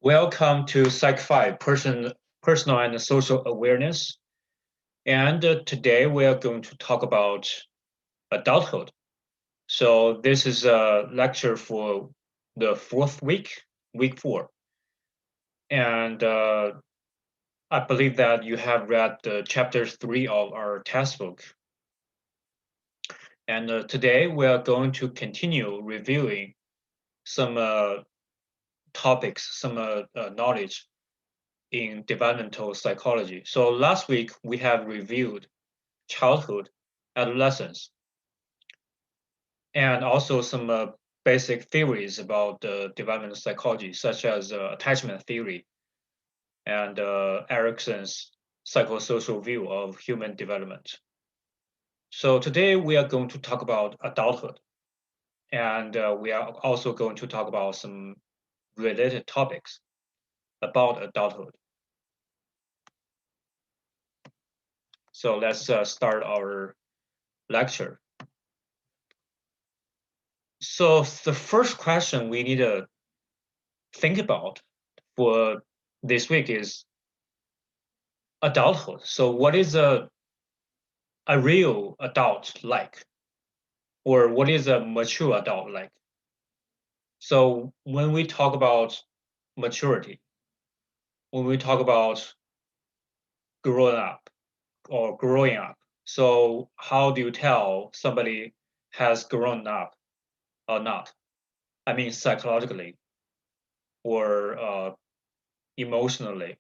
Welcome to Psych 5, Personal and Social Awareness. And today we are going to talk about adulthood. So this is a lecture for the fourth week, week 4. And I believe that you have read chapter 3 of our textbook. And today we are going to continue reviewing some topics, some knowledge in developmental psychology. So last week we have reviewed childhood, adolescence, and also some basic theories about developmental psychology, such as attachment theory and Erikson's psychosocial view of human development. So today we are going to talk about adulthood, and we are also going to talk about some related topics about adulthood. So let's start our lecture. So the first question we need to think about for this week is adulthood. So what is a real adult like? Or what is a mature adult like? So when we talk about maturity, when we talk about growing up or growing up, so how do you tell somebody has grown up or not? I mean, psychologically or emotionally.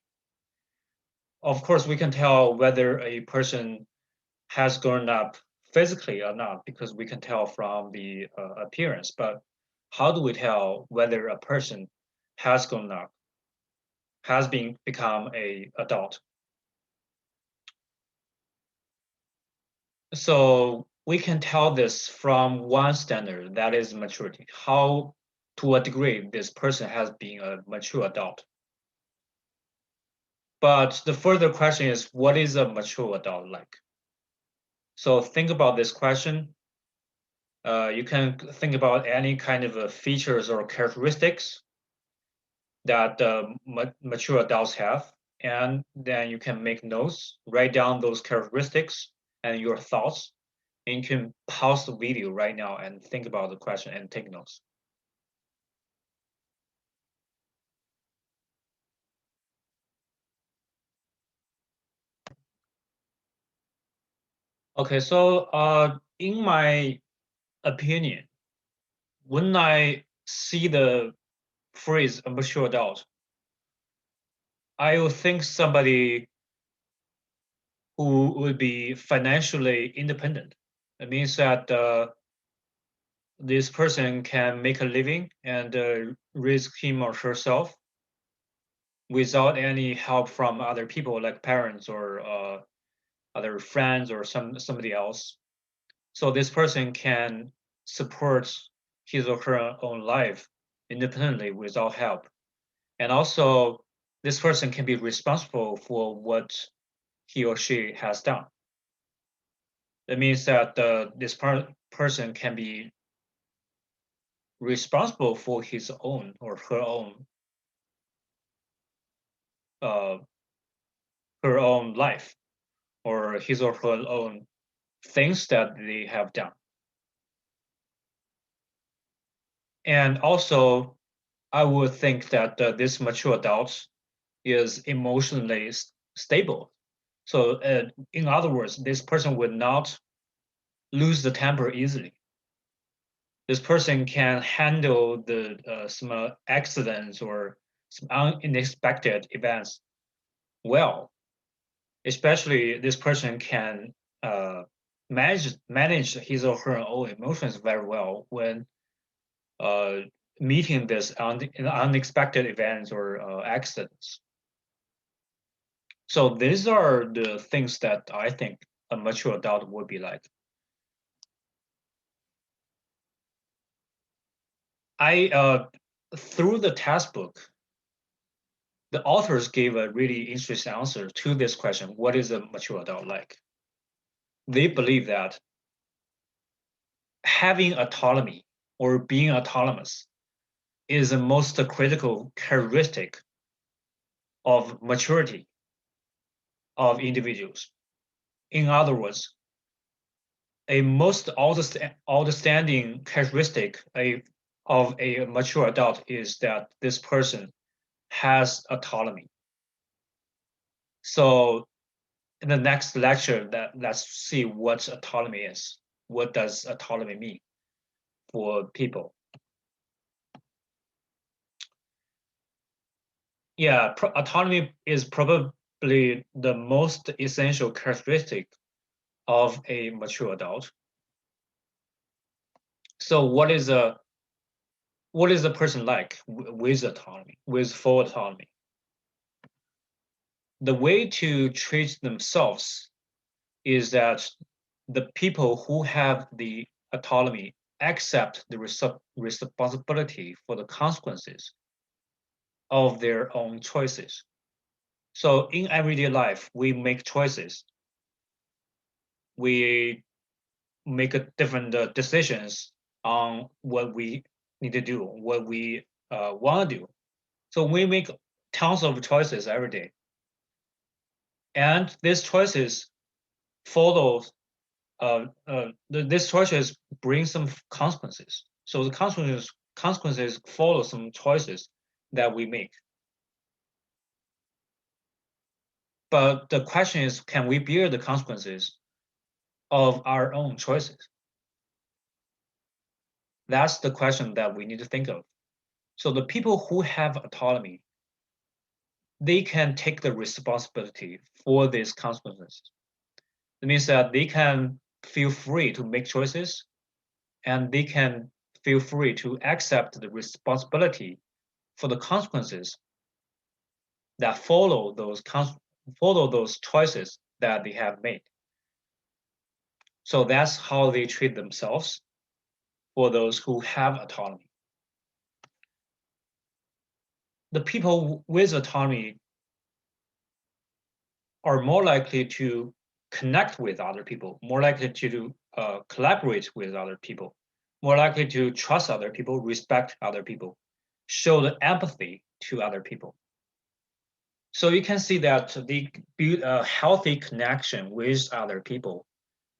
Of course, we can tell whether a person has grown up physically or not because we can tell from the appearance. But how do we tell whether a person has grown up, has become a adult? So we can tell this from one standard, that is maturity. How, to a degree, this person has been a mature adult. But the further question is, what is a mature adult like? So think about this question. You can think about any kind of features or characteristics that mature adults have, and then you can make notes, write down those characteristics and your thoughts, and you can pause the video right now and think about the question and take notes. Okay, so in my opinion, when I see the phrase a mature adult, I will think somebody who would be financially independent. It means that this person can make a living and raise him or herself without any help from other people like parents or other friends or somebody else. So this person can support his or her own life independently without help. And also, this person can be responsible for what he or she has done. That means that this person can be responsible for his own or uh, her own life or his or her own things that they have done. And also, I would think that this mature adult is emotionally stable. So, in other words, this person would not lose the temper easily. This person can handle the some accidents or some unexpected events well. Especially, this person can manage his or her own emotions very well when uh, meeting this unexpected events or accidents. So these are the things that I think a mature adult would be like. I through the textbook, the authors gave a really interesting answer to this question: what is a mature adult like? They believe that having autonomy or being autonomous is the most critical characteristic of maturity of individuals. In other words, a most outstanding characteristic of a mature adult is that this person has autonomy. So in the next lecture, let's see what autonomy is. What does autonomy mean for people? Yeah, autonomy is probably the most essential characteristic of a mature adult. So what is a person like with autonomy, with full autonomy? The way to treat themselves is that the people who have the autonomy accept the responsibility for the consequences of their own choices. So in everyday life, we make choices. We make different decisions on what we need to do, what we want to do. So we make tons of choices every day. And these choices follow, these choices bring some consequences. So the consequences follow some choices that we make. But the question is, can we bear the consequences of our own choices? That's the question that we need to think of. So the people who have autonomy, they can take the responsibility for these consequences. It means that they can feel free to make choices, and they can feel free to accept the responsibility for the consequences that follow those choices that they have made. So that's how they treat themselves for those who have autonomy. The people with autonomy are more likely to connect with other people, more likely to collaborate with other people, more likely to trust other people, respect other people, show the empathy to other people. So you can see that they build a healthy connection with other people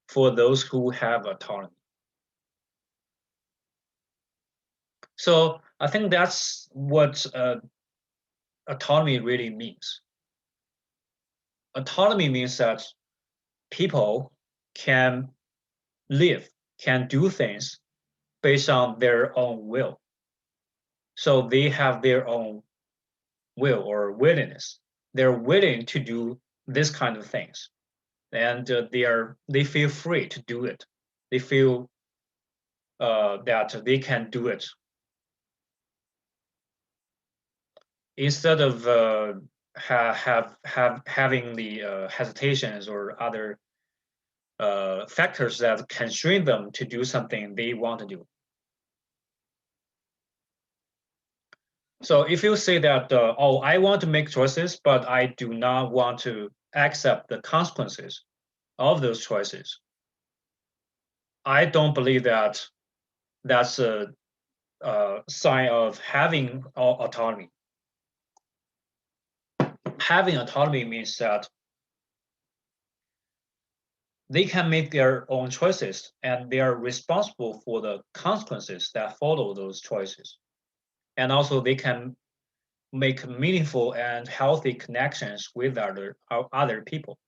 for those who have autonomy. So I think that's what autonomy really means. Autonomy means that people can live, can do things based on their own will. So they have their own will or willingness. They're willing to do this kind of things, and they feel free to do it. They feel that they can do it instead of having the hesitations or other factors that constrain them to do something they want to do. So if you say that, oh, I want to make choices, but I do not want to accept the consequences of those choices, I don't believe that that's a sign of having autonomy. Having autonomy means that they can make their own choices and they are responsible for the consequences that follow those choices. And also they can make meaningful and healthy connections with other people.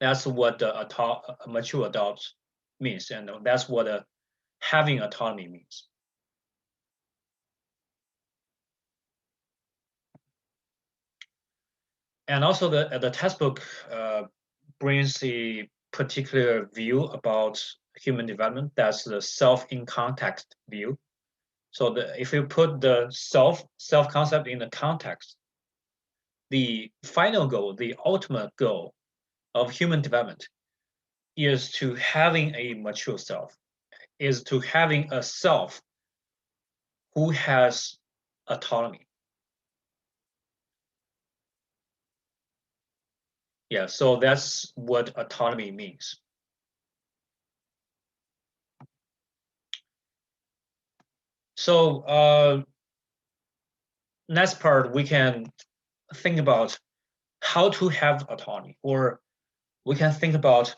That's what a mature adult means, and that's what having autonomy means. And also the textbook brings a particular view about human development. That's the self in context view. So if you put the self concept in the context, the final goal, the ultimate goal of human development is to having a mature self, is to having a self who has autonomy. Yeah, so that's what autonomy means. So next part, we can think about how to have autonomy, or we can think about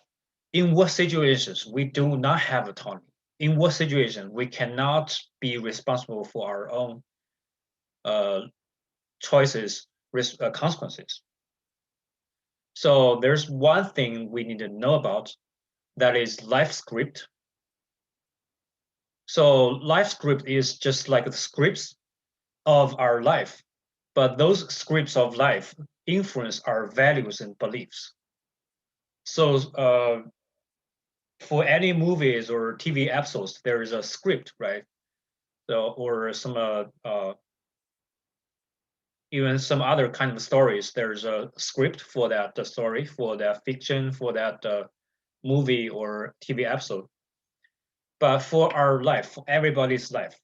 in what situations we do not have autonomy. In what situation we cannot be responsible for our own choices, consequences. So there's one thing we need to know about, that is life script. So life script is just like the scripts of our life, but those scripts of life influence our values and beliefs. So for any movies or TV episodes, there is a script, right? So, or some even some other kind of stories, there's a script for that the story, for that fiction, for that movie or TV episode. But for our life, for everybody's life,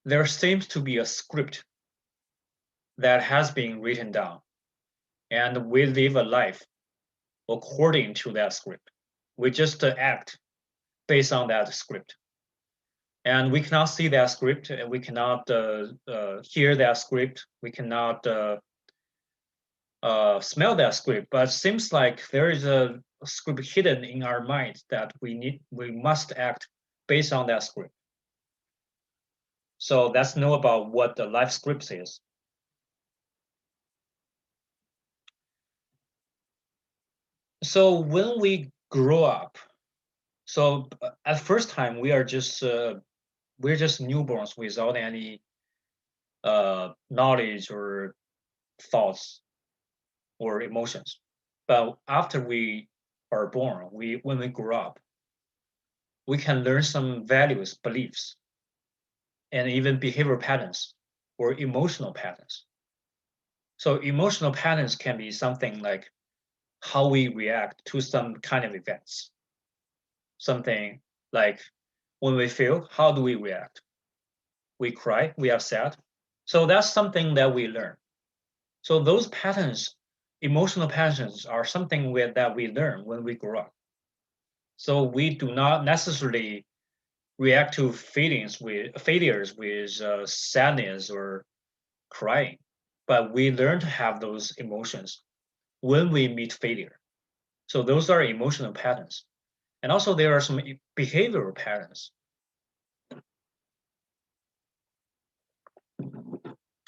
there seems to be a script that has been written down, and we live a life according to that script. We just act based on that script. And we cannot see that script, and we cannot hear that script, we cannot smell that script, but it seems like there is a script hidden in our mind that we must act based on that script. So let's know about what the life script is. So when we grow up, so at first time we're just newborns without any knowledge or thoughts or emotions. But after we are born, when we grow up, we can learn some values, beliefs, and even behavior patterns or emotional patterns. So emotional patterns can be something like how we react to some kind of events. Something like when we feel, how do we react? We cry, we are sad. So that's something that we learn. So those patterns, emotional patterns, are something that we learn when we grow up. So we do not necessarily react to failures with sadness or crying, but we learn to have those emotions when we meet failure. So those are emotional patterns. And also there are some behavioral patterns.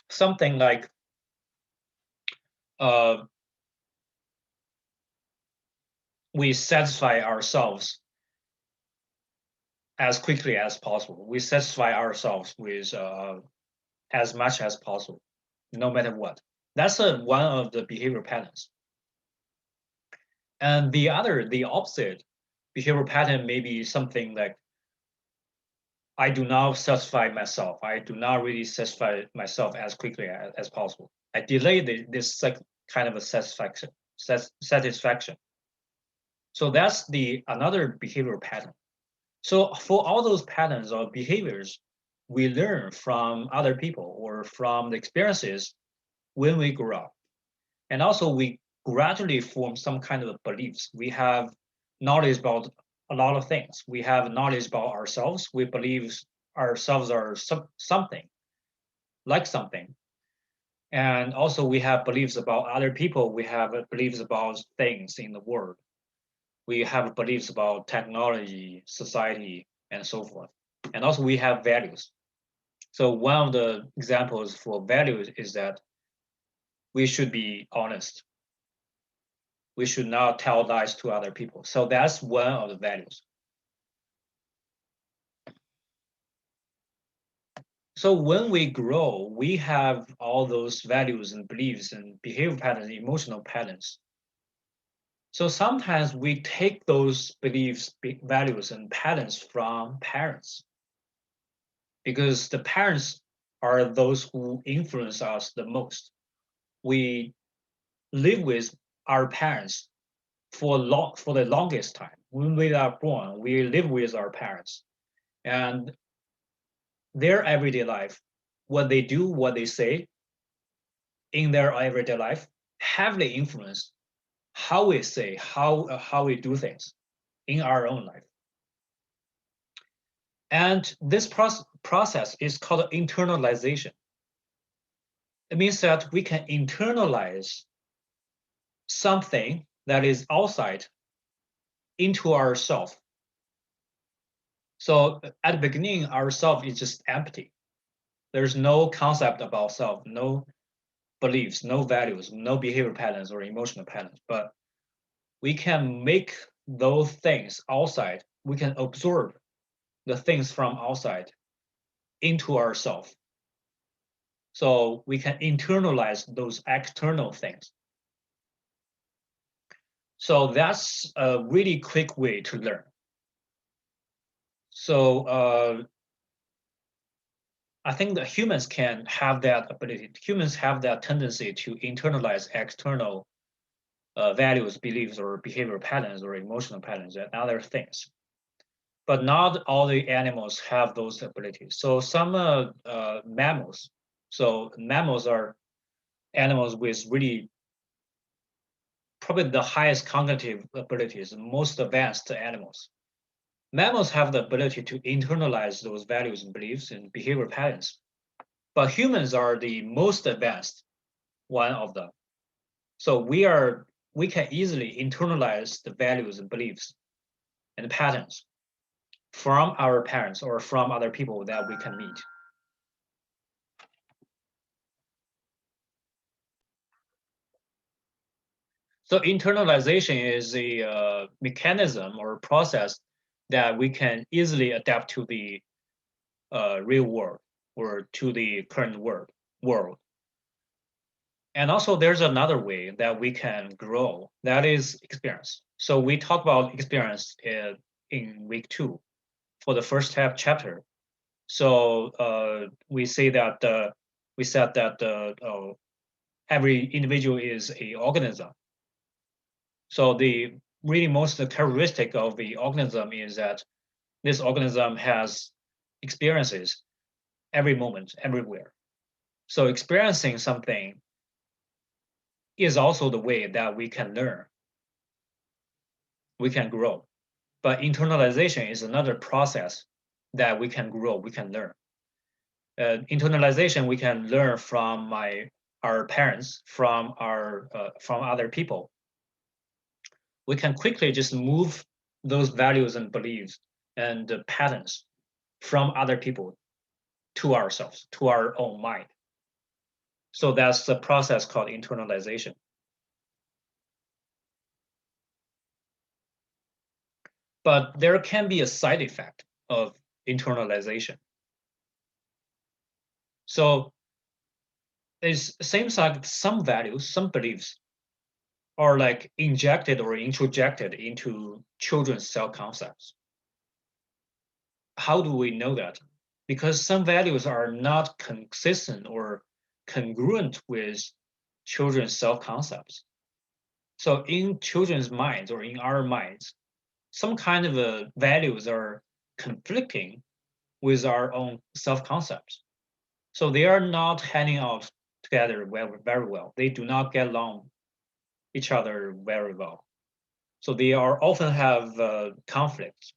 Something like uh, we satisfy ourselves as quickly as possible. We satisfy ourselves with as much as possible, no matter what. That's one of the behavior patterns. And the opposite behavior pattern may be something like I do not satisfy myself. I do not really satisfy myself as quickly as possible. I delay this kind of a satisfaction. So that's another behavioral pattern. So for all those patterns or behaviors, we learn from other people or from the experiences when we grow up. And also we gradually form some kind of beliefs. We have knowledge about a lot of things. We have knowledge about ourselves. We believe ourselves are something, like something. And also we have beliefs about other people. We have beliefs about things in the world. We have beliefs about technology, society, and so forth. And also we have values. So one of the examples for values is that we should be honest. We should not tell lies to other people. So that's one of the values. So when we grow, we have all those values and beliefs and behavior patterns, emotional patterns. So sometimes we take those beliefs, values, and patterns from parents, because the parents are those who influence us the most. We live with our parents for the longest time. When we are born, we live with our parents, and their everyday life, what they do, what they say in their everyday life, heavily influence how we say, how we do things in our own life. And this process is called internalization. It means that we can internalize something that is outside into ourself. So at the beginning, our self is just empty. There's no concept about self, no beliefs, no values, no behavior patterns or emotional patterns. But we can make those things outside. We can absorb the things from outside into ourself. So we can internalize those external things. So that's a really quick way to learn. So I think that humans can have that ability. Humans have that tendency to internalize external values, beliefs, or behavior patterns, or emotional patterns, and other things. But not all the animals have those abilities. So some mammals. So mammals are animals with really probably the highest cognitive abilities, most advanced animals. Mammals have the ability to internalize those values and beliefs and behavior patterns. But humans are the most advanced one of them. So we can easily internalize the values and beliefs and patterns from our parents or from other people that we can meet. So internalization is a mechanism or process that we can easily adapt to the real world or to the current world. And also there's another way that we can grow, that is experience. So we talk about experience in week 2 for the first chapter. So we say that we said that every individual is a organism. So the really most characteristic of the organism is that this organism has experiences every moment, everywhere. So experiencing something is also the way that we can learn, we can grow. But internalization is another process that we can grow, we can learn. Internalization we can learn from our parents, from other people. We can quickly just move those values and beliefs and patterns from other people to ourselves, to our own mind. So that's the process called internalization. But there can be a side effect of internalization. So it seems like some values, some beliefs are like injected or introjected into children's self-concepts. How do we know that? Because some values are not consistent or congruent with children's self-concepts. So in children's minds or in our minds, some kind of values are conflicting with our own self-concepts. So they are not hanging out together very well. They do not get along each other very well. So they are often have conflicts.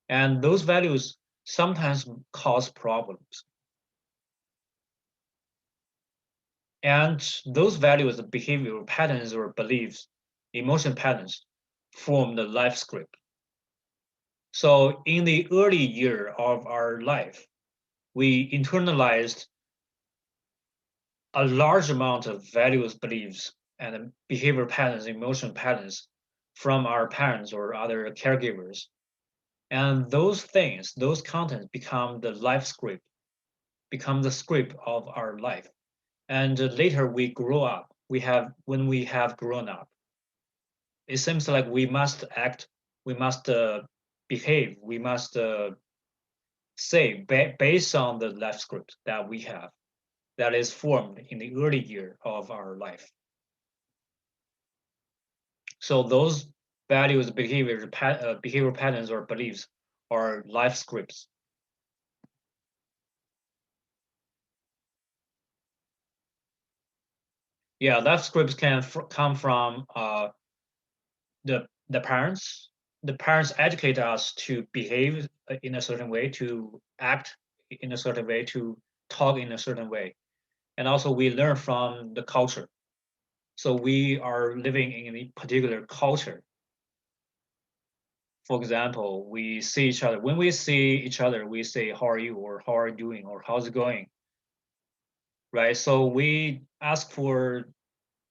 And those values sometimes cause problems. And those values, behavioral patterns or beliefs, emotion patterns form the life script. So in the early year of our life, we internalized a large amount of values, beliefs, and behavior patterns, emotion patterns from our parents or other caregivers. And those things, those contents become the life script, become the script of our life. And later we grow up, when we have grown up, it seems like we must act, we must behave, we must say based on the life script that we have, that is formed in the early year of our life. So those values, behavior patterns or beliefs are life scripts. Yeah, life scripts can come from the parents. The parents educate us to behave in a certain way, to act in a certain way, to talk in a certain way. And also we learn from the culture. So we are living in a particular culture. For example, we see each other. When we see each other, we say, how are you? Or how are you doing? Or how's it going? Right? So we ask for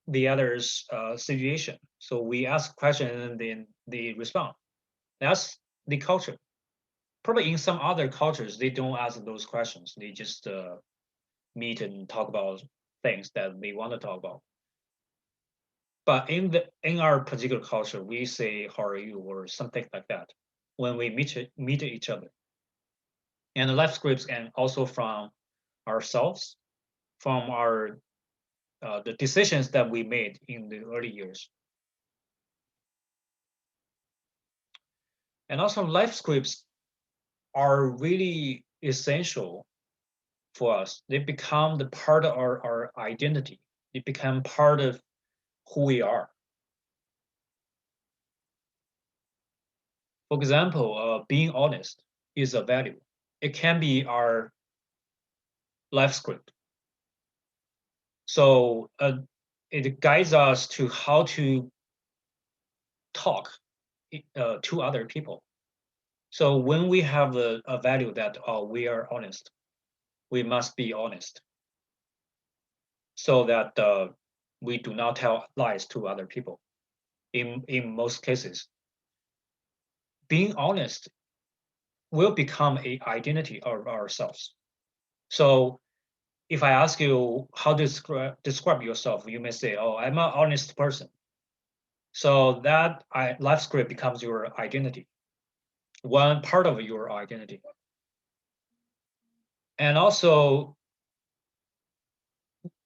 the other's situation. So we ask questions and then they respond. That's the culture. Probably in some other cultures, they don't ask those questions. They just meet and talk about things that they want to talk about. But in our particular culture, we say "How are you?" or something like that when we meet each other. And the life scripts, and also from ourselves, from our the decisions that we made in the early years. And also, life scripts are really essential for us. They become the part of our identity. They become part of who we are. For example, being honest is a value. It can be our life script. So it guides us to how to talk to other people. So when we have a value that we are honest, we must be honest, so that we do not tell lies to other people. In most cases, being honest will become a identity of ourselves. So if I ask you how to describe yourself, you may say, "Oh, I'm an honest person." So that life script becomes your identity, one part of your identity. And also,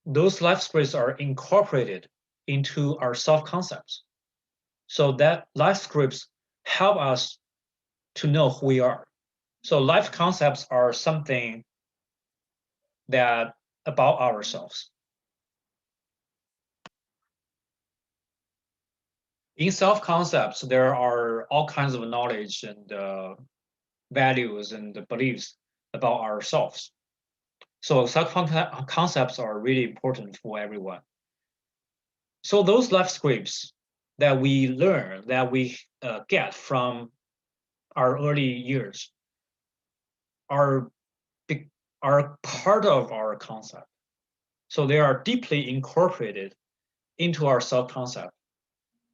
those life scripts are incorporated into our self-concepts. So that life scripts help us to know who we are. So life concepts are something that about ourselves. In self-concepts, there are all kinds of knowledge and values and beliefs about ourselves. So self-concepts are really important for everyone. So those life scripts that we learn, that we get from our early years, are are part of our concept. So they are deeply incorporated into our self-concept.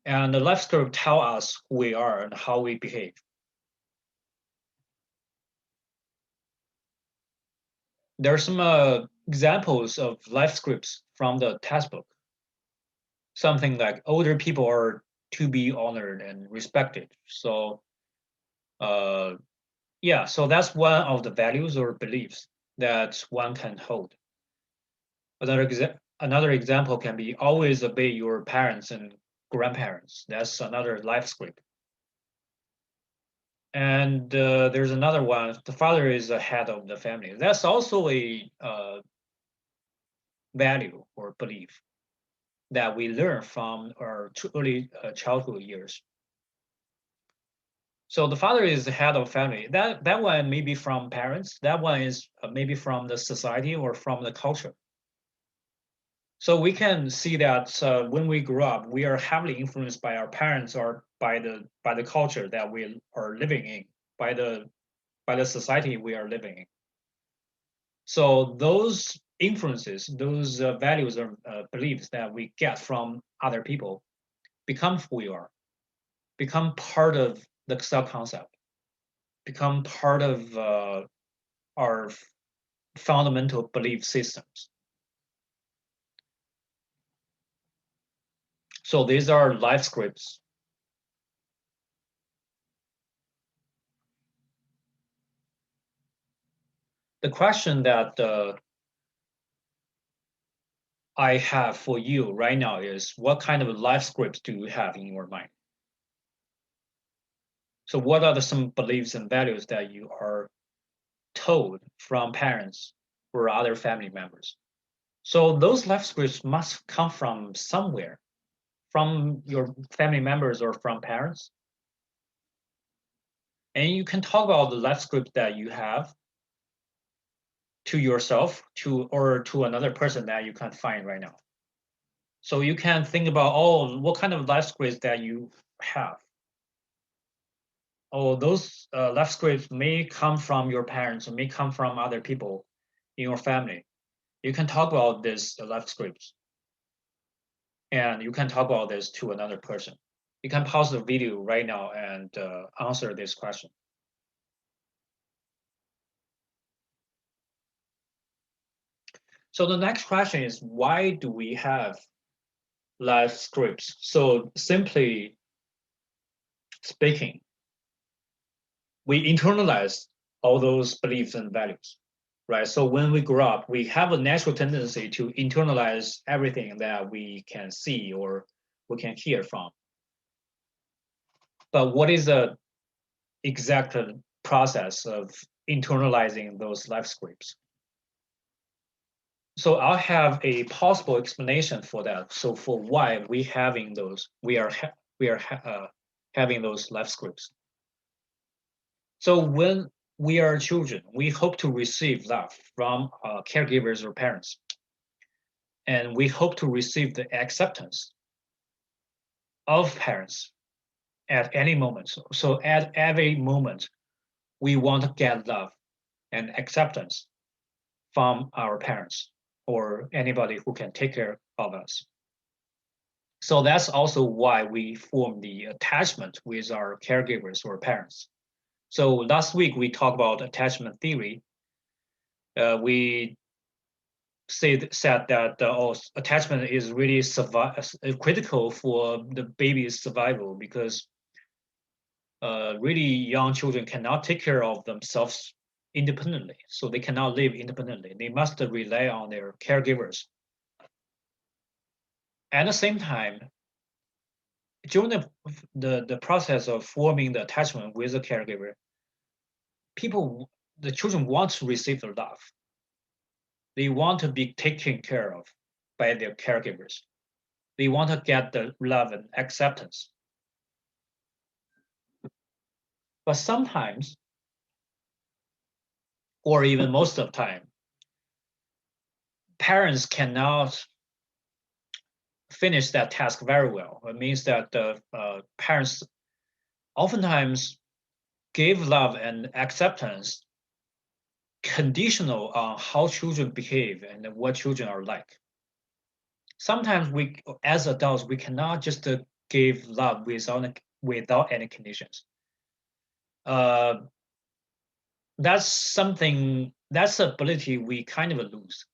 And the life script tell us who we are and how we behave. There are some examples of life scripts from the textbook. Something like older people are to be honored and respected. So yeah, so that's one of the values or beliefs that one can hold. Another example can be always obey your parents and grandparents. That's another life script. And there's another one, the father is the head of the family. That's also a value or belief that we learn from our early childhood years. So the father is the head of family. That one may be from parents. That one is maybe from the society or from the culture. So we can see that when we grow up, we are heavily influenced by our parents or by the culture that we are living in, by the society we are living in. So those influences, those values or beliefs that we get from other people become who we are, become part of the self-concept, become part of our fundamental belief systems. So these are life scripts. The question that I have for you right now is, what kind of life scripts do you have in your mind? So what are some beliefs and values that you are told from parents or other family members? So those life scripts must come from somewhere, from your family members or from parents. And you can talk about the life script that you have. to yourself, or to another person that you can't find right now. So you can think about, oh, what kind of life scripts that you have. Oh, those life scripts may come from your parents, or may come from other people in your family. You can talk about this life scripts, and you can talk about this to another person. You can pause the video right now and answer this question. So the next question is, why do we have life scripts? So simply speaking, we internalize all those beliefs and values, right? So when we grow up, we have a natural tendency to internalize everything that we can see or we can hear from. But what is the exact process of internalizing those life scripts? So I'll have a possible explanation for that. So for why we having those, we are having those life scripts. So when we are children, we hope to receive love from caregivers or parents, and we hope to receive the acceptance of parents at any moment. So at every moment, we want to get love and acceptance from our parents or anybody who can take care of us. So that's also why we form the attachment with our caregivers or parents. So last week we talked about attachment theory. We said that attachment is really critical for the baby's survival, because really young children cannot take care of themselves independently. So they cannot live independently. They must rely on their caregivers. At the same time, during the process of forming the attachment with the caregiver, the children want to receive the love. They want to be taken care of by their caregivers. They want to get the love and acceptance. But sometimes, or even most of the time, parents cannot finish that task very well. It means that the parents oftentimes give love and acceptance conditional on how children behave and what children are like. Sometimes we, as adults, we cannot just give love without any conditions. That's that's ability we kind of lose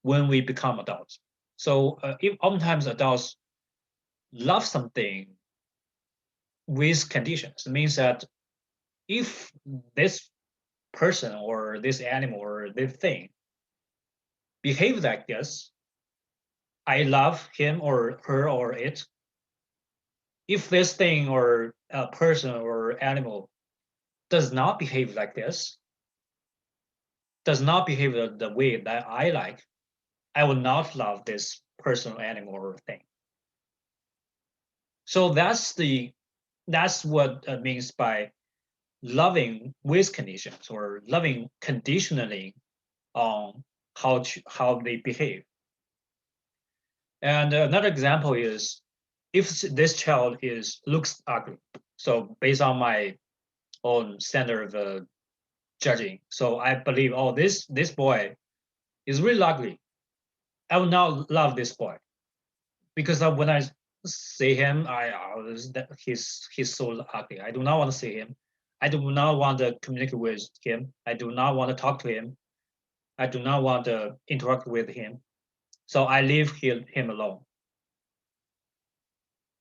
when we become adults. So if oftentimes adults love something with conditions, it means that if this person or this animal or this thing behave like this, I love him or her or it. If this thing or a person or animal does not behave like this, does not behave the way that I like, I will not love this person, animal, or thing. So that's what it means by loving with conditions, or loving conditionally on how they behave. And another example is, if this child looks ugly. So based on my own standard of judging, so I believe, oh, this boy is really ugly. I will not love this boy, because when I see him, he's so ugly. I do not want to see him. I do not want to communicate with him. I do not want to talk to him. I do not want to interact with him. So I leave him alone.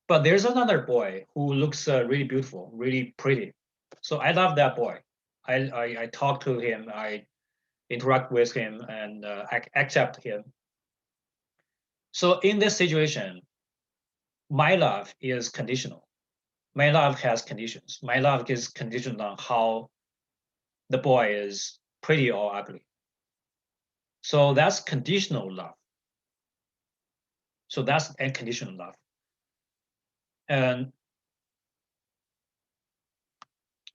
But there's another boy who looks really beautiful, really pretty. So I love that boy. I talk to him. I interact with him, and I accept him. So in this situation, my love is conditional. My love has conditions. My love is conditioned on how the boy is pretty or ugly. So that's conditional love. So that's unconditional love. And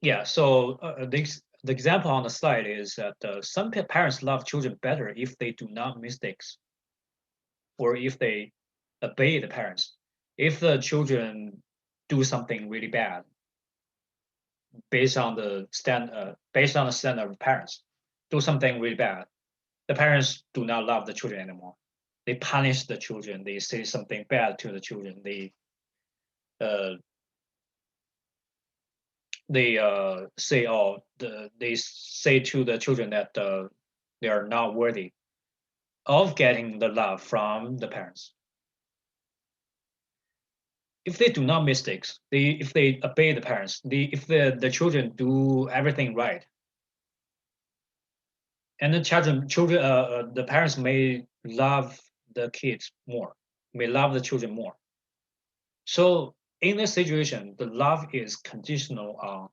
yeah, so the example on the slide is that some parents love children better if they do not mistakes, or if they obey the parents. If the children do something really bad, based on the standard of parents, do something really bad, the parents do not love the children anymore. They punish the children. They say something bad to the children. Uh, they say to the children that they are not worthy of getting the love from the parents. If they do not mistakes, if they obey the parents, if the children do everything right, and the parents may love the kids more, may love the children more. So in this situation, the love is conditional on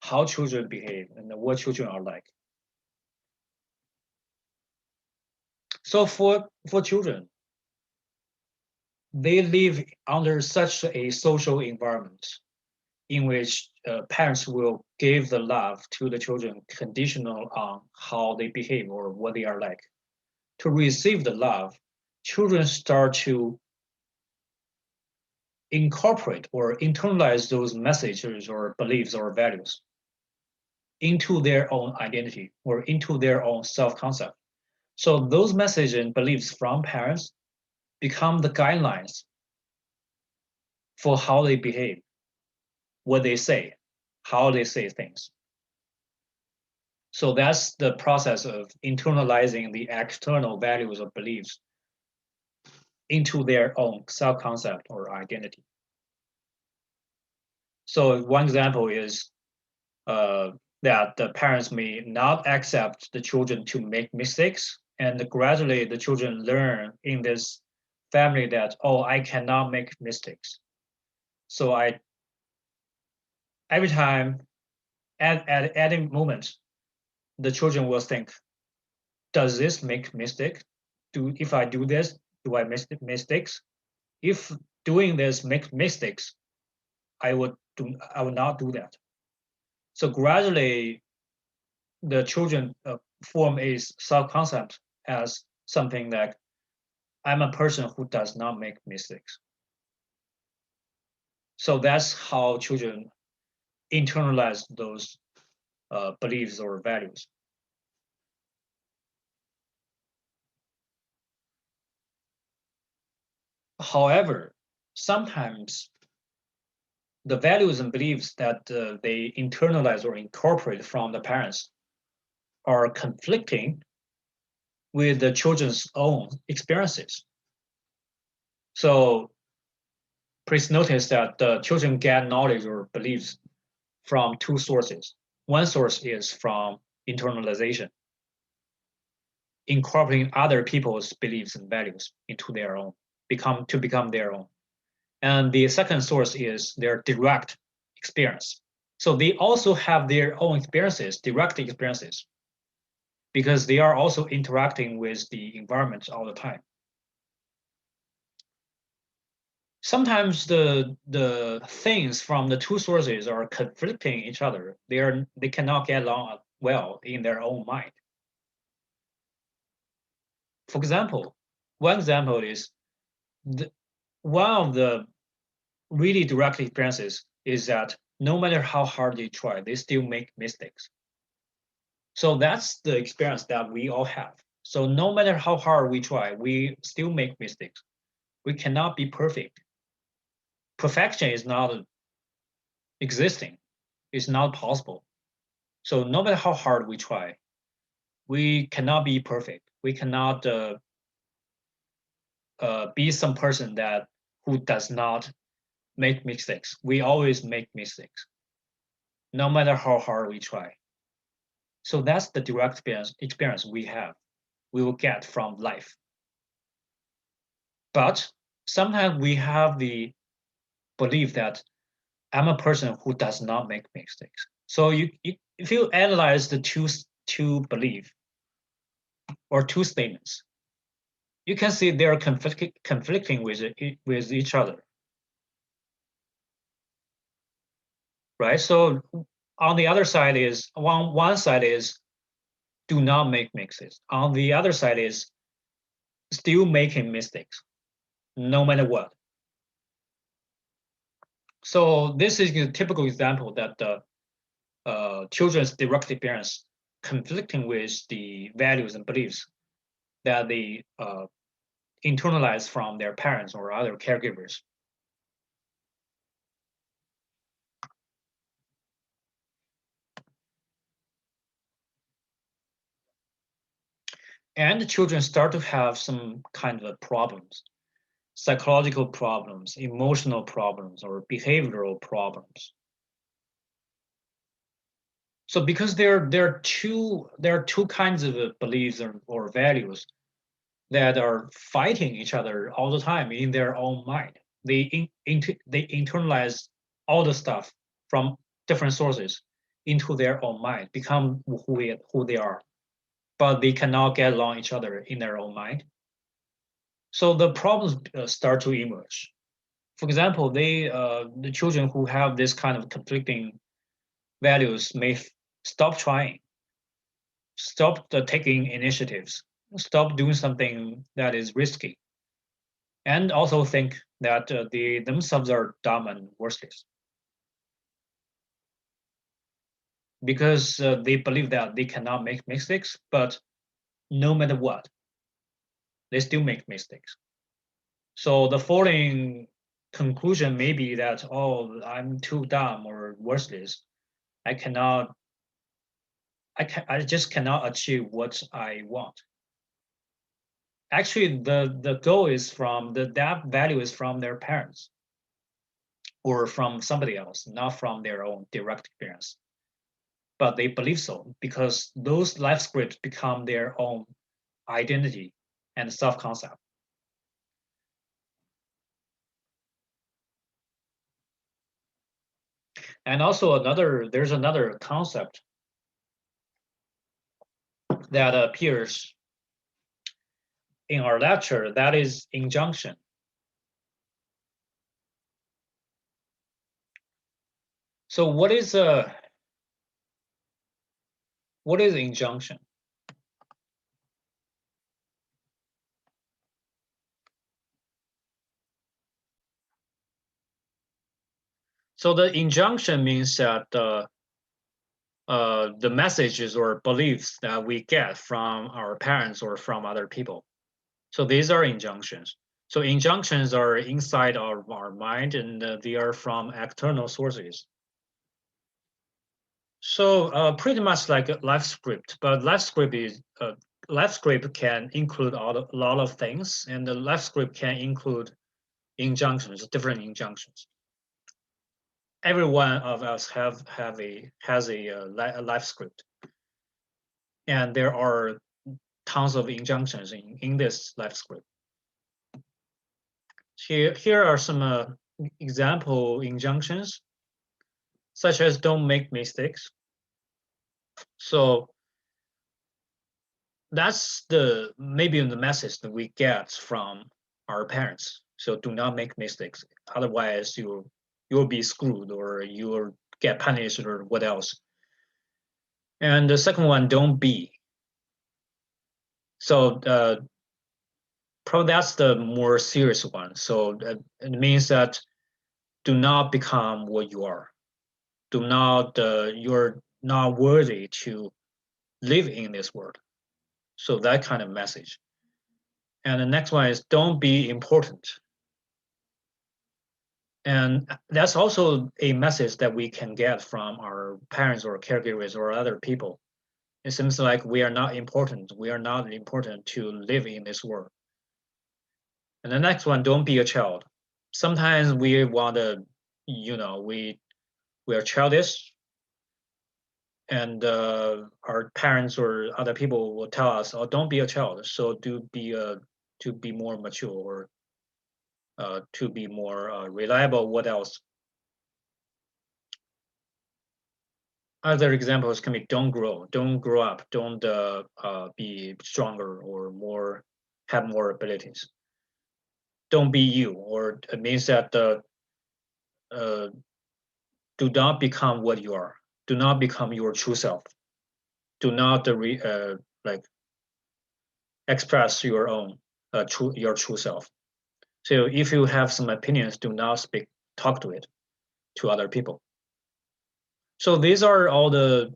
how children behave and what children are like. So for children, they live under such a social environment in which parents will give the love to the children conditional on how they behave or what they are like. To receive the love, children start to incorporate or internalize those messages or beliefs or values into their own identity or into their own self-concept. So those messages and beliefs from parents become the guidelines for how they behave, what they say, how they say things. So that's the process of internalizing the external values or beliefs into their own self-concept or identity. So one example is that the parents may not accept the children to make mistakes, and gradually the children learn in this family that, oh, I cannot make mistakes. So every time at any moment, the children will think, does this make mistake? If I do this, do I make mistakes? If doing this make mistakes, I would not do that. So gradually, the children form a self-concept as something like, I'm a person who does not make mistakes. So that's how children internalize those beliefs or values. However, sometimes the values and beliefs that they internalize or incorporate from the parents are conflicting with the children's own experiences. So please notice that the children get knowledge or beliefs from two sources. One source is from internalization, incorporating other people's beliefs and values into their own, to become their own. And the second source is their direct experience. So they also have their own experiences, direct experiences, because they are also interacting with the environment all the time. Sometimes the things from the two sources are conflicting each other. They cannot get along well in their own mind. For example, one example is one of the really direct experiences is that no matter how hard they try, they still make mistakes. So that's the experience that we all have. So no matter how hard we try, we still make mistakes. We cannot be perfect. Perfection is not existing. It's not possible. So no matter how hard we try, we cannot be perfect. We cannot be some person who does not make mistakes. We always make mistakes, no matter how hard we try. So that's the direct experience we will get from life. But sometimes we have the belief that I'm a person who does not make mistakes. So if you analyze the two belief or two statements, you can see they are conflicting with each other, right? So on the other side is one side is do not make mistakes. On the other side is still making mistakes, no matter what. So this is a typical example that the children's direct experience conflicting with the values and beliefs that they internalize from their parents or other caregivers. And the children start to have some kind of problems, psychological problems, emotional problems, or behavioral problems. So because there are two kinds of beliefs or values that are fighting each other all the time in their own mind. They internalize all the stuff from different sources into their own mind, become who they are, but they cannot get along each other in their own mind. So the problems start to emerge. For example, the children who have this kind of conflicting values may stop trying, stop taking initiatives, stop doing something that is risky, and also think that they themselves are dumb and worthless because they believe that they cannot make mistakes, but no matter what, they still make mistakes. So the following conclusion may be that, oh, I'm too dumb or worthless. I cannot, I just cannot achieve what I want. Actually, the goal is from that value is from their parents or from somebody else, not from their own direct experience. But they believe so because those life scripts become their own identity and self-concept. And also there's another concept that appears in our lecture, that is injunction. So what is injunction? So the injunction means that the messages or beliefs that we get from our parents or from other people. So these are injunctions. So injunctions are inside our mind and they are from external sources. So pretty much like a life script, but life script can include a lot of things, and the life script can include injunctions, different injunctions. Every one of us has a life script, and there are tons of injunctions in this life script. Here are some example injunctions, such as don't make mistakes. So that's maybe the message that we get from our parents. So do not make mistakes, otherwise you'll be screwed or you'll get punished or what else. And the second one, don't be. So probably that's the more serious one. So it means that do not become what you are. Do not you're not worthy to live in this world. So that kind of message. And the next one is don't be important. And that's also a message that we can get from our parents or caregivers or other people. It seems like we are not important. We are not important to live in this world. And the next one, don't be a child. Sometimes we want to, we are childish, and our parents or other people will tell us, "Oh, don't be a child. So to be more mature or to be more reliable." What else? Other examples can be don't grow up, don't be stronger or more have more abilities. Don't be you, or it means that uh, do not become what you are. do not become your true self. Do not like express your own your true self. So if you have some opinions, do not talk to it to other people. So these are all the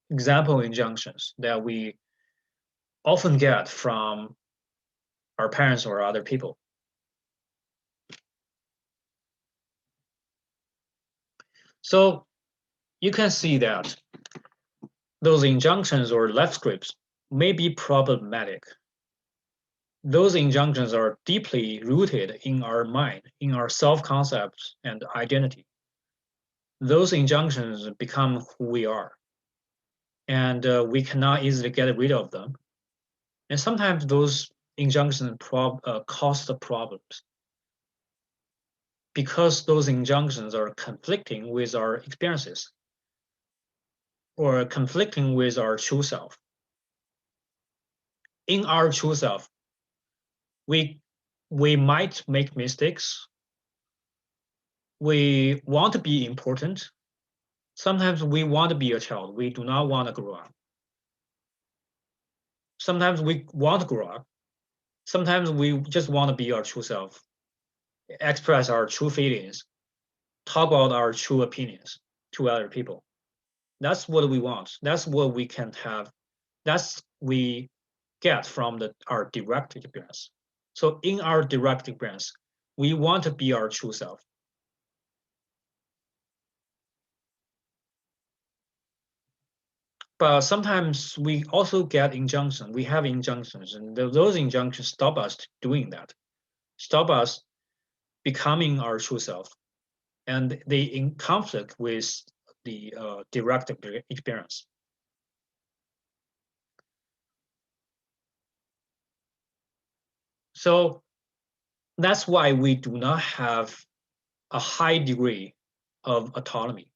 example injunctions that we often get from our parents or other people. So you can see that those injunctions or left scripts may be problematic. Those injunctions are deeply rooted in our mind, in our self-concepts and identity. Those injunctions become who we are, and we cannot easily get rid of them. And sometimes those injunctions cause the problems because those injunctions are conflicting with our experiences or conflicting with our true self. In our true self, we might make mistakes. We want to be important. Sometimes we want to be a child. We do not want to grow up. Sometimes we want to grow up. Sometimes we just want to be our true self, express our true feelings, talk about our true opinions to other people. That's what we want. That's what we can have. That's we get from our direct experience. So in our direct experience, we want to be our true self. But sometimes we also get injunctions. We have injunctions, and those injunctions stop us doing that, stop us becoming our true self, and they in conflict with the direct experience. So that's why we do not have a high degree of autonomy.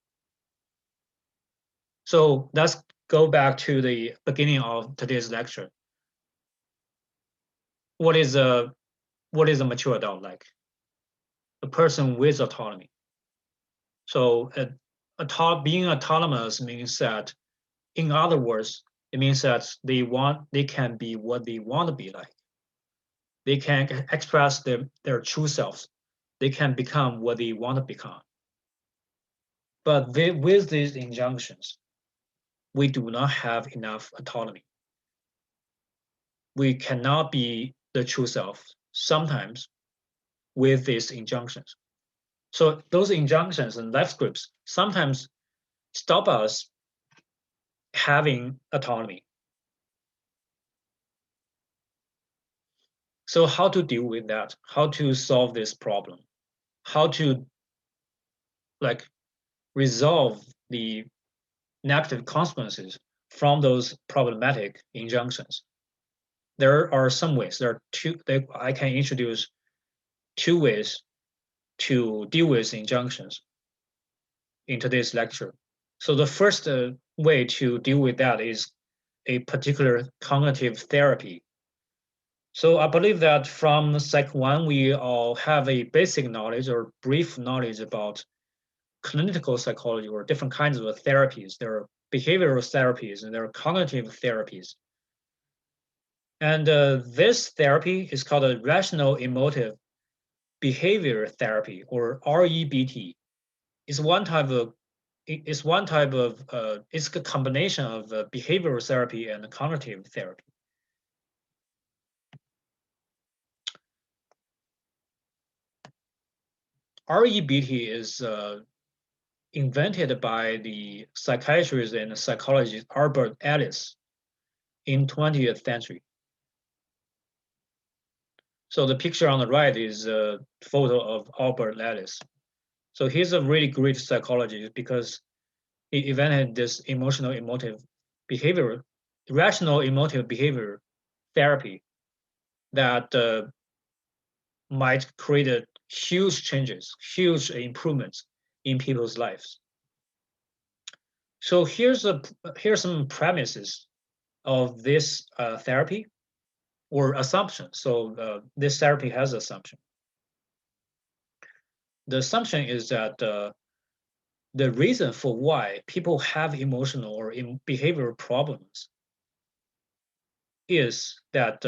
So let's go back to the beginning of today's lecture. What is a mature adult like? A person with autonomy. So being autonomous means that, in other words, it means that they can be what they want to be like. They can express their true selves. They can become what they want to become. But with these injunctions, we do not have enough autonomy. We cannot be the true self sometimes with these injunctions. So those injunctions and left scripts sometimes stop us having autonomy. So how to deal with that? How to solve this problem? How to resolve the negative consequences from those problematic injunctions? There are some ways. There are I can introduce two ways to deal with injunctions in today's lecture. So the first way to deal with that is a particular cognitive therapy. So I believe that from Psych 1, we all have a basic knowledge or brief knowledge about clinical psychology or different kinds of therapies. There are behavioral therapies and there are cognitive therapies. And this therapy is called a rational emotive behavior therapy, or REBT. It's it's a combination of behavioral therapy and cognitive therapy. REBT is invented by the psychiatrist and psychologist Albert Ellis in 20th century. So the picture on the right is a photo of Albert Ellis. So he's a really great psychologist because he invented this rational emotive behavior therapy that might create huge changes, huge improvements in people's lives. So here's some premises of this therapy or assumption. So this therapy has assumption. The assumption is that the reason for why people have emotional or behavioral problems is that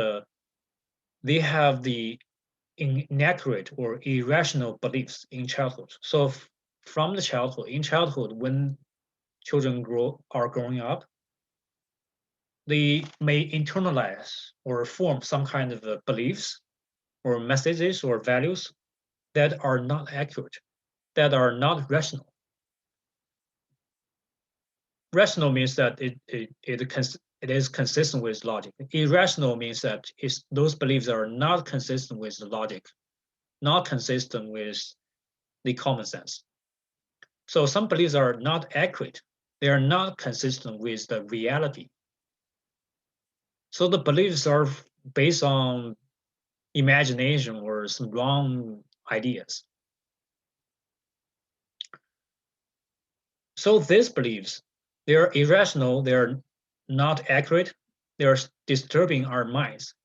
they have the inaccurate or irrational beliefs in childhood. So from the childhood, in childhood, when children are growing up, they may internalize or form some kind of beliefs or messages or values that are not accurate, that are not rational. Rational means that it is consistent with logic. Irrational means that those beliefs are not consistent with the logic, not consistent with the common sense. So some beliefs are not accurate. They are not consistent with the reality. So the beliefs are based on imagination or some wrong ideas. So these beliefs, they are irrational, they are not accurate, they are disturbing our minds,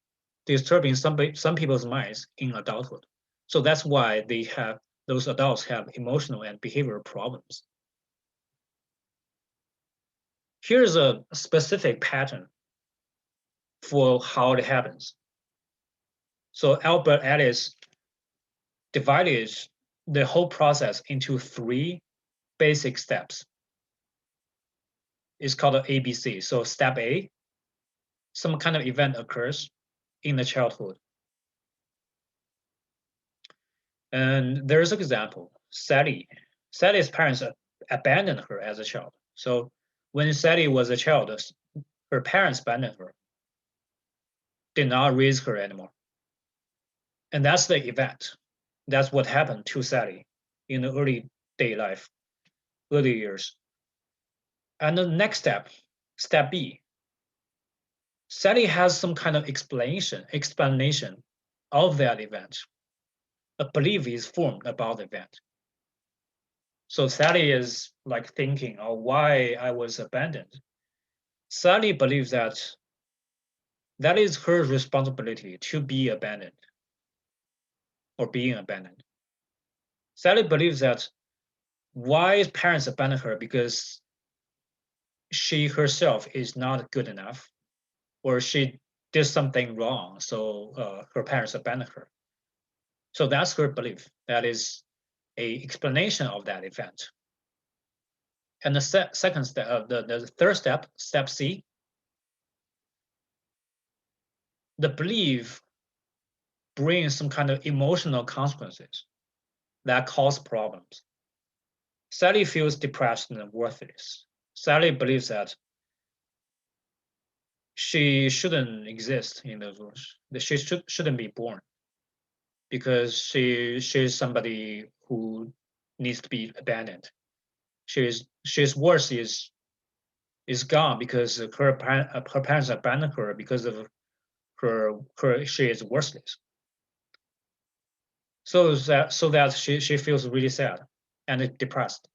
disturbing some people's minds in adulthood. So that's why those adults have emotional and behavioral problems. Here's a specific pattern for how it happens. So Albert Ellis divided the whole process into 3 basic steps. It's called ABC. So step A, some kind of event occurs in the childhood. And there's an example, Sally. Sally's parents abandoned her as a child. So when Sally was a child, her parents abandoned her, did not raise her anymore. And that's the event. That's what happened to Sally in the early years. And the next step, step B, Sally has some kind of explanation of that event. A belief is formed about the event. So Sally is like thinking, oh, why I was abandoned. Sally believes that that is her responsibility to be abandoned or being abandoned. Sally believes that why parents abandon her because she herself is not good enough or she did something wrong, so her parents abandoned her. So that's her belief. That is a explanation of that event. And the second step, the third step, step C, the belief brings some kind of emotional consequences that cause problems. Sally feels depressed and worthless. Sally believes that she shouldn't exist in those world, that she shouldn't be born because she's somebody who needs to be abandoned. She's worth is gone because her parents abandoned her because of her she is worthless. So that she feels really sad and depressed.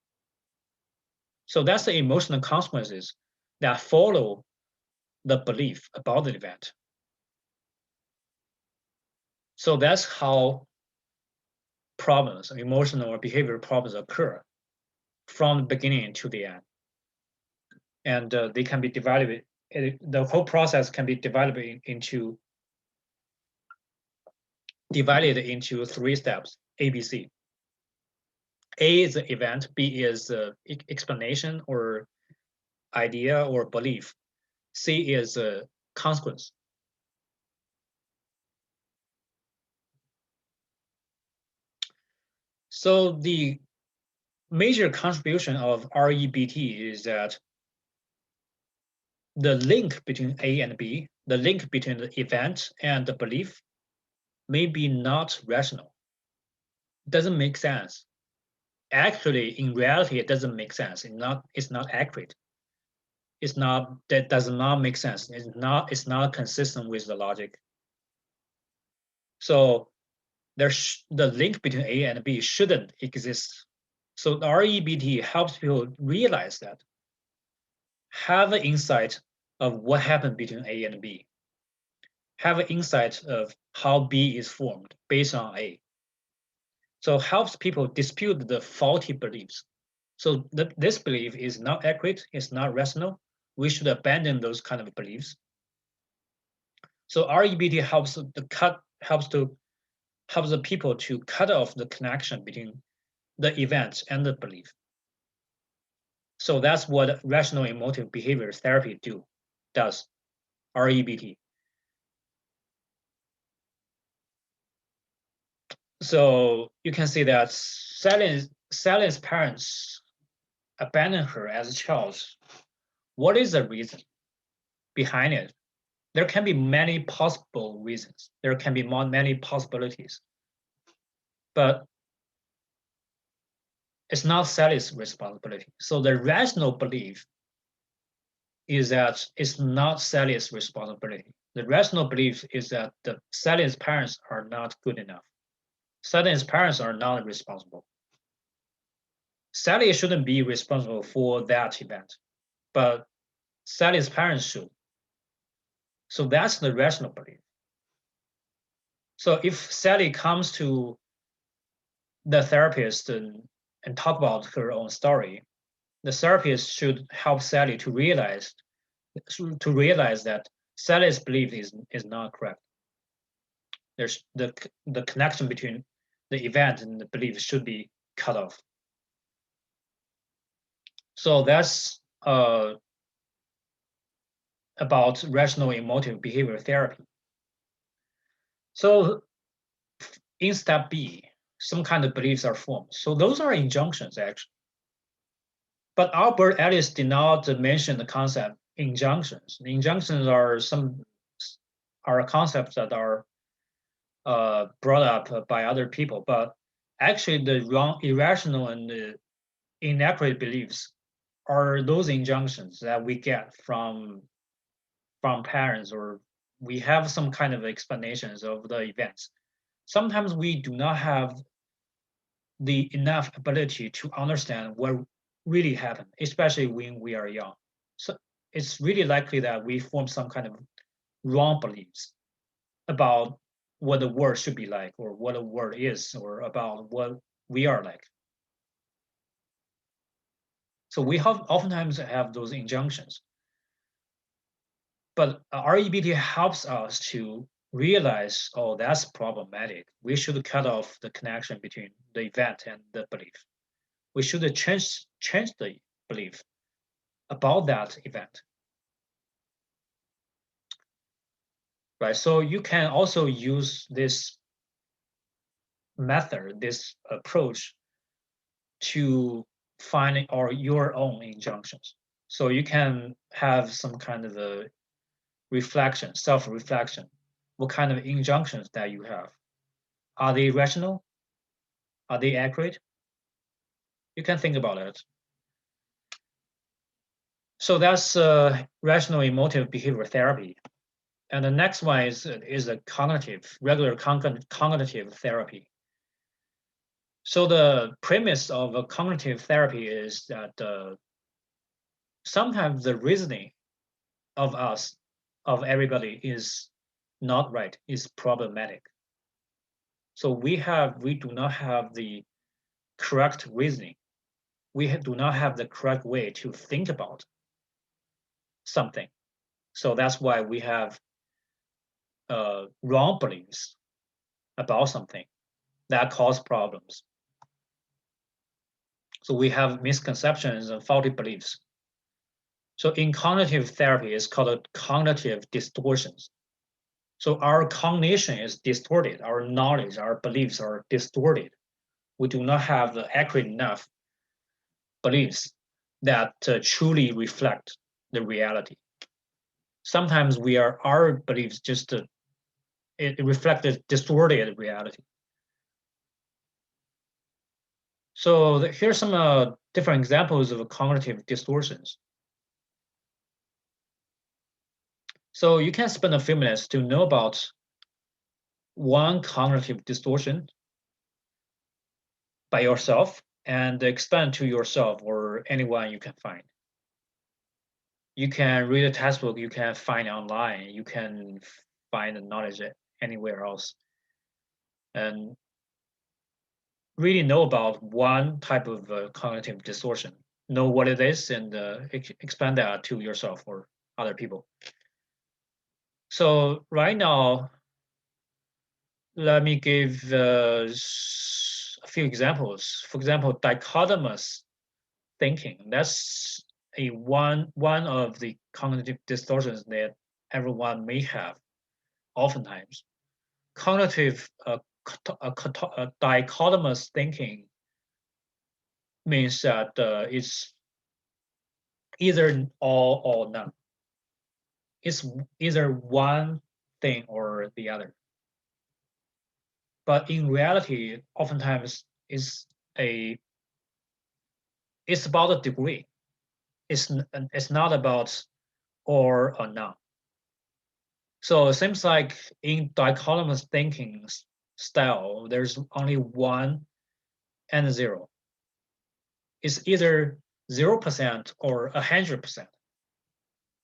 So that's the emotional consequences that follow the belief about the event. So that's how problems, emotional or behavioral problems occur from the beginning to the end. And they can be divided, the whole process can be divided into 3 steps, ABC. A is the event, B is the explanation or idea or belief, C is a consequence. So the major contribution of REBT is that the link between A and B, the link between the event and the belief, may be not rational. It doesn't make sense. Actually, in reality, it doesn't make sense. It's not accurate. That does not make sense. It's not consistent with the logic. So the link between A and B shouldn't exist. So the REBT helps people realize that, have an insight of what happened between A and B, have an insight of how B is formed based on A. So helps people dispute the faulty beliefs. So this belief is not accurate, it's not rational. We should abandon those kind of beliefs. So REBT helps the people to cut off the connection between the event and the belief. So that's what rational emotive behavior therapy does, REBT. So you can see that Sally's parents abandoned her as a child. What is the reason behind it? There can be many possible reasons. There can be many possibilities. But it's not Sally's responsibility. So the rational belief is that it's not Sally's responsibility. The rational belief is that Sally's parents are not good enough. Sally's parents are not responsible. Sally shouldn't be responsible for that event, but Sally's parents should. So that's the rational belief. So if Sally comes to the therapist and talk about her own story, the therapist should help Sally to realize that Sally's belief is not correct. There's the connection between the event and the belief should be cut off. So that's about rational emotive behavior therapy. So in step B, some kind of beliefs are formed. So those are injunctions actually. But Albert Ellis did not mention the concept injunctions. The injunctions are concepts that are brought up by other people, but actually the wrong, irrational, and inaccurate beliefs are those injunctions that we get from parents, or we have some kind of explanations of the events. Sometimes we do not have the enough ability to understand what really happened, especially when we are young. So it's really likely that we form some kind of wrong beliefs about what the world should be like, or what the world is, or about what we are like. So we oftentimes have those injunctions. But REBT helps us to realize, oh, that's problematic. We should cut off the connection between the event and the belief. We should change the belief about that event. Right. So you can also use this method, this approach, to find your own injunctions. So you can have some kind of a reflection, self-reflection. What kind of injunctions that you have? Are they rational? Are they accurate? You can think about it. So that's rational emotive behavior therapy. And the next one is a regular cognitive therapy. So the premise of a cognitive therapy is that sometimes the reasoning of everybody is not right, is problematic. So we do not have the correct reasoning. We do not have the correct way to think about something. So that's why we have wrong beliefs about something that cause problems. So we have misconceptions and faulty beliefs. So in cognitive therapy, it's called cognitive distortions. So our cognition is distorted, our knowledge, our beliefs are distorted. We do not have the accurate enough beliefs that truly reflect the reality. Sometimes our beliefs just it reflected distorted reality. So here's some different examples of cognitive distortions. So you can spend a few minutes to know about one cognitive distortion by yourself and expand to yourself or anyone you can find. You can read a textbook, you can find online, you can find the knowledge anywhere else. And really know about one type of cognitive distortion, know what it is, and explain that to yourself or other people. So right now, let me give a few examples. For example, dichotomous thinking. That's one of the cognitive distortions that everyone may have. Oftentimes, cognitive dichotomous thinking means that it's either all or none. It's either one thing or the other. But in reality, oftentimes a it's about a degree. It's not about or none. So it seems like in dichotomous thinking style, there's only one and zero. It's either 0% or 100%.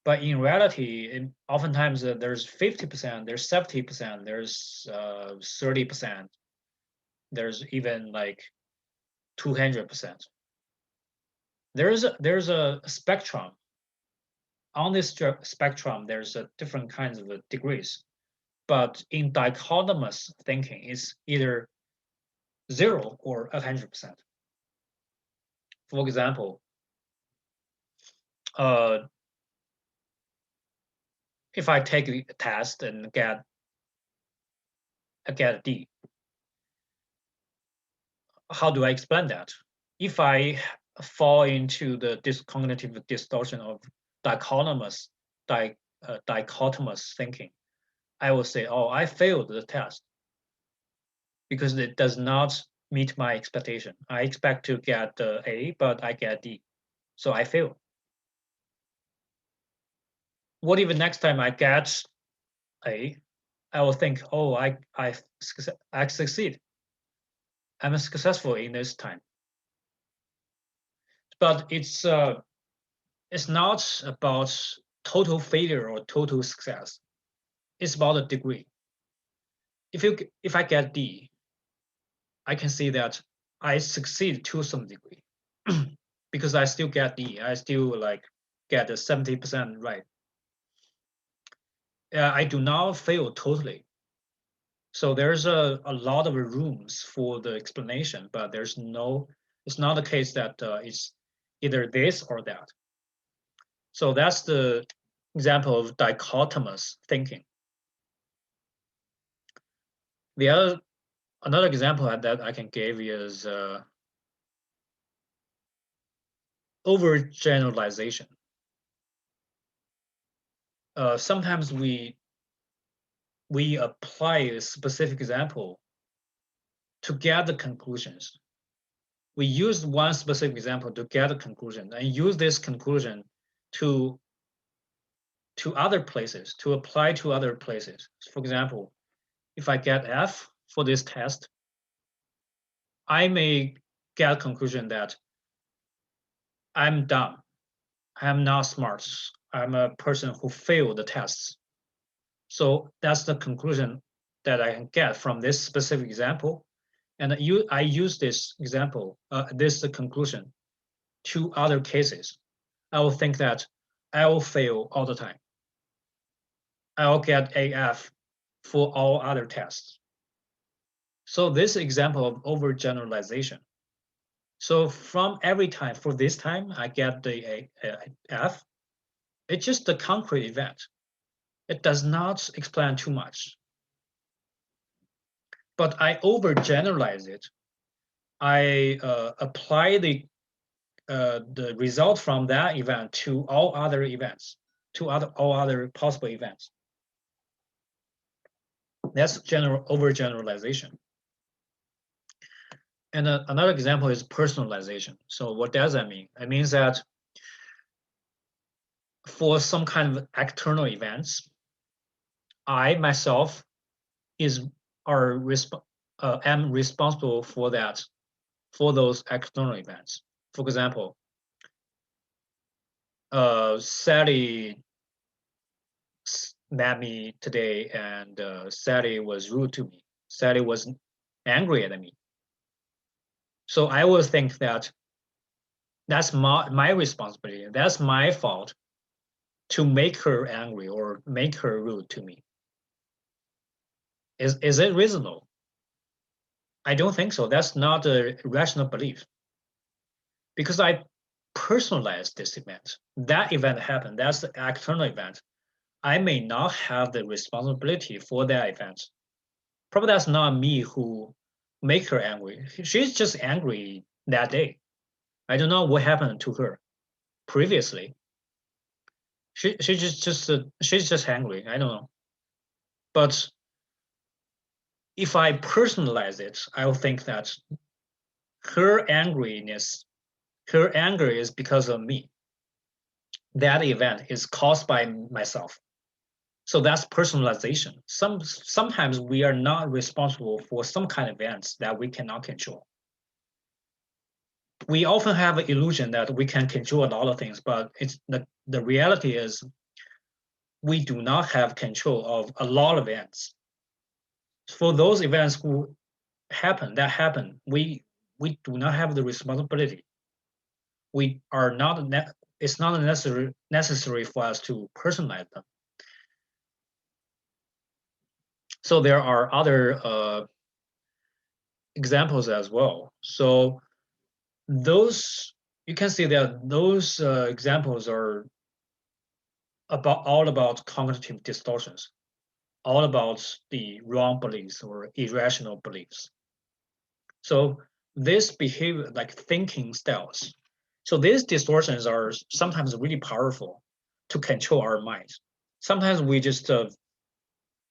But in reality, oftentimes there's 50%, there's 70%, there's 30%, there's even like 200%. There's a spectrum. On this spectrum, there's different kinds of degrees. But in dichotomous thinking, it's either 0 or 100%. For example, if I take a test and get a D, how do I explain that? If I fall into this cognitive distortion of dichotomous thinking, I will say, oh, I failed the test because it does not meet my expectation. I expect to get A, but I get D, so I fail. What if next time I get A, I will think, oh, I succeed. I'm successful in this time. But it's not about total failure or total success. It's about a degree. If I get D, I can see that I succeed to some degree because I still get D. I still like get the 70% right. I do not fail totally. So there's a lot of rooms for the explanation, but it's not the case that it's either this or that. So that's the example of dichotomous thinking. Another example that I can give is overgeneralization. Sometimes we apply a specific example to get the conclusions. We use one specific example to get a conclusion and use this conclusion to other places, to apply to other places. For example, if I get F for this test, I may get a conclusion that I'm dumb, I'm not smart, I'm a person who failed the tests. So that's the conclusion that I can get from this specific example. And I use this example, this conclusion to other cases. I will think that I will fail all the time. I'll get AF for all other tests. So this example of overgeneralization. So from every time, for this time, I get the F. It's just a concrete event. It does not explain too much. But I overgeneralize it. I apply the result from that event to all other events, to all other possible events. That's overgeneralization. And another example is personalization. So what does that mean? It means that for some kind of external events, I myself am responsible for that, for those external events. For example, Sally met me today, and Sally was rude to me. Sally was angry at me. So I will think that that's my responsibility. That's my fault to make her angry or make her rude to me. Is it reasonable? I don't think so. That's not a rational belief because I personalized this event. That event happened. That's the external event. I may not have the responsibility for that event. Probably that's not me who make her angry. She's just angry that day. I don't know what happened to her previously. She's just angry. I don't know. But if I personalize it, I'll think that her angriness, her anger is because of me. That event is caused by myself. So that's personalization. Sometimes we are not responsible for some kind of events that we cannot control. We often have an illusion that we can control a lot of things, but it's the reality is we do not have control of a lot of events. For those events who happen, we do not have the responsibility. We are not. It's not necessary for us to personalize them. So there are other examples as well. So those you can see that those examples are all about cognitive distortions, all about the wrong beliefs or irrational beliefs. So this behavior, like thinking styles, so these distortions are sometimes really powerful to control our minds. Sometimes we just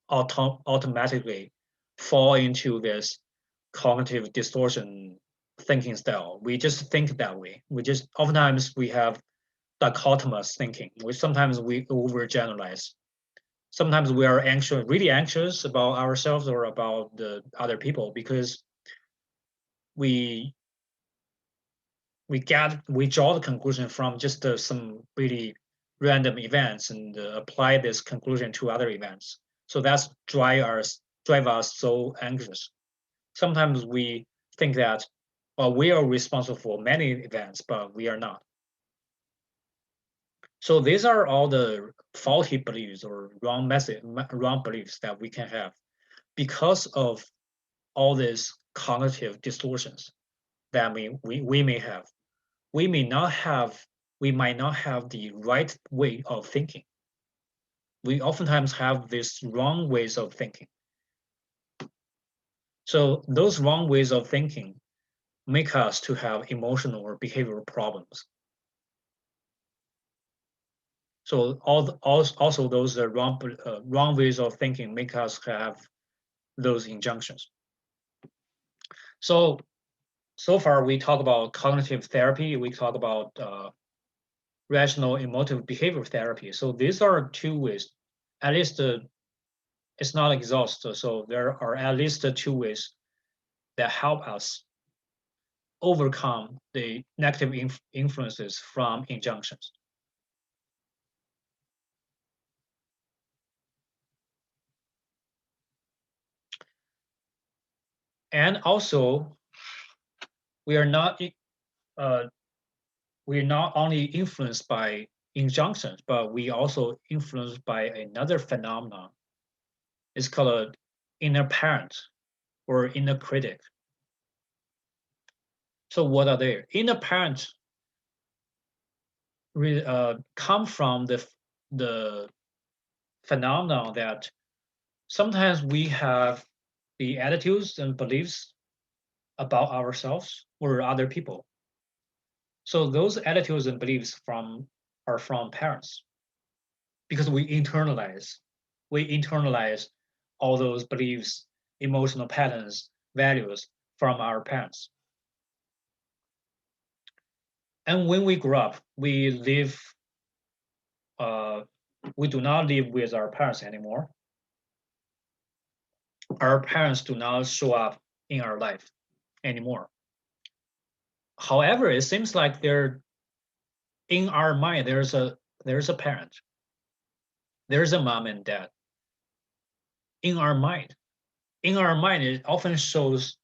automatically fall into this cognitive distortion thinking style. We just think that way. We just oftentimes we have dichotomous thinking. Sometimes we overgeneralize. Sometimes we are anxious, really anxious about ourselves or about the other people because we we draw the conclusion from just some really random events and apply this conclusion to other events. So that's drive us so anxious. Sometimes we think that well, we are responsible for many events, but we are not. So these are all the faulty beliefs or wrong beliefs that we can have because of all these cognitive distortions that we may have. We may not have we might not have the right way of thinking. We oftentimes have these wrong ways of thinking. So those wrong ways of thinking make us to have emotional or behavioral problems. So also those wrong ways of thinking make us have those injunctions. So far we talk about cognitive therapy. We talk about rational emotive behavior therapy. So these are two ways. At least it's not exhaustive. So there are at least two ways that help us overcome the negative influences from injunctions. And also, we are not uh, we're not only influenced by injunctions, but we also influenced by another phenomenon. It's called inner parent or inner critic. So what are they? Inner parent come from the phenomenon that sometimes we have the attitudes and beliefs about ourselves or other people. So those attitudes and beliefs are from parents because we internalize all those beliefs, emotional patterns, values from our parents. And when we grow up, uh, we do not live with our parents anymore. Our parents do not show up in our life anymore. However, it seems like in our mind, there's a parent, there's a mom and dad in our mind. In our mind, it often shows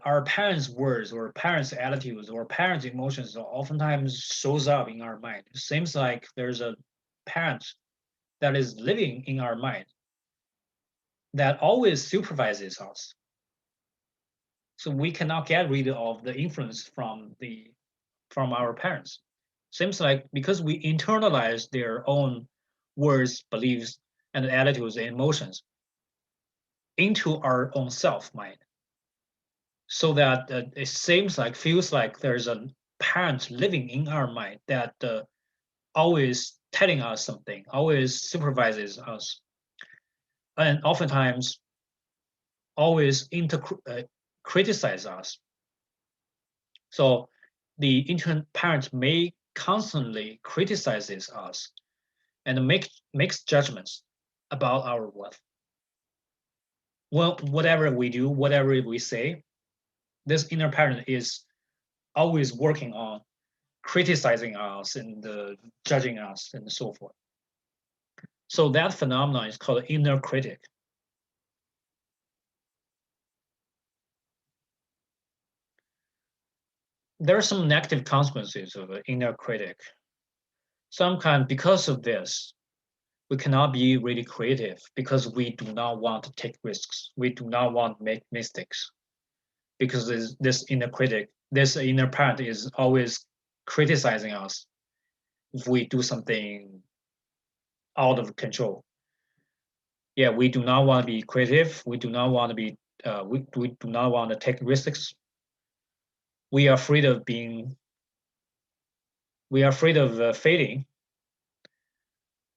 our parents' words or parents' attitudes or parents' emotions oftentimes shows up in our mind. It seems like there's a parent that is living in our mind that always supervises us. So we cannot get rid of the influence from our parents. Seems like because we internalize their own words, beliefs, and attitudes and emotions into our own self mind, so that it feels like there's a parent living in our mind that always telling us something, always supervises us, and oftentimes always criticize us. So the intern parent may constantly criticizes us and makes judgments about our worth. Well, whatever we do, whatever we say, this inner parent is always working on criticizing us and judging us and so forth. So that phenomenon is called inner critic. There are some negative consequences of an inner critic. Sometimes because of this, we cannot be really creative because we do not want to take risks. We do not want to make mistakes because this inner critic, this inner parent is always criticizing us if we do something out of control. Yeah, we do not want to be creative. We do not want to be. We do not want to take risks. We are afraid of being. We are afraid of failing.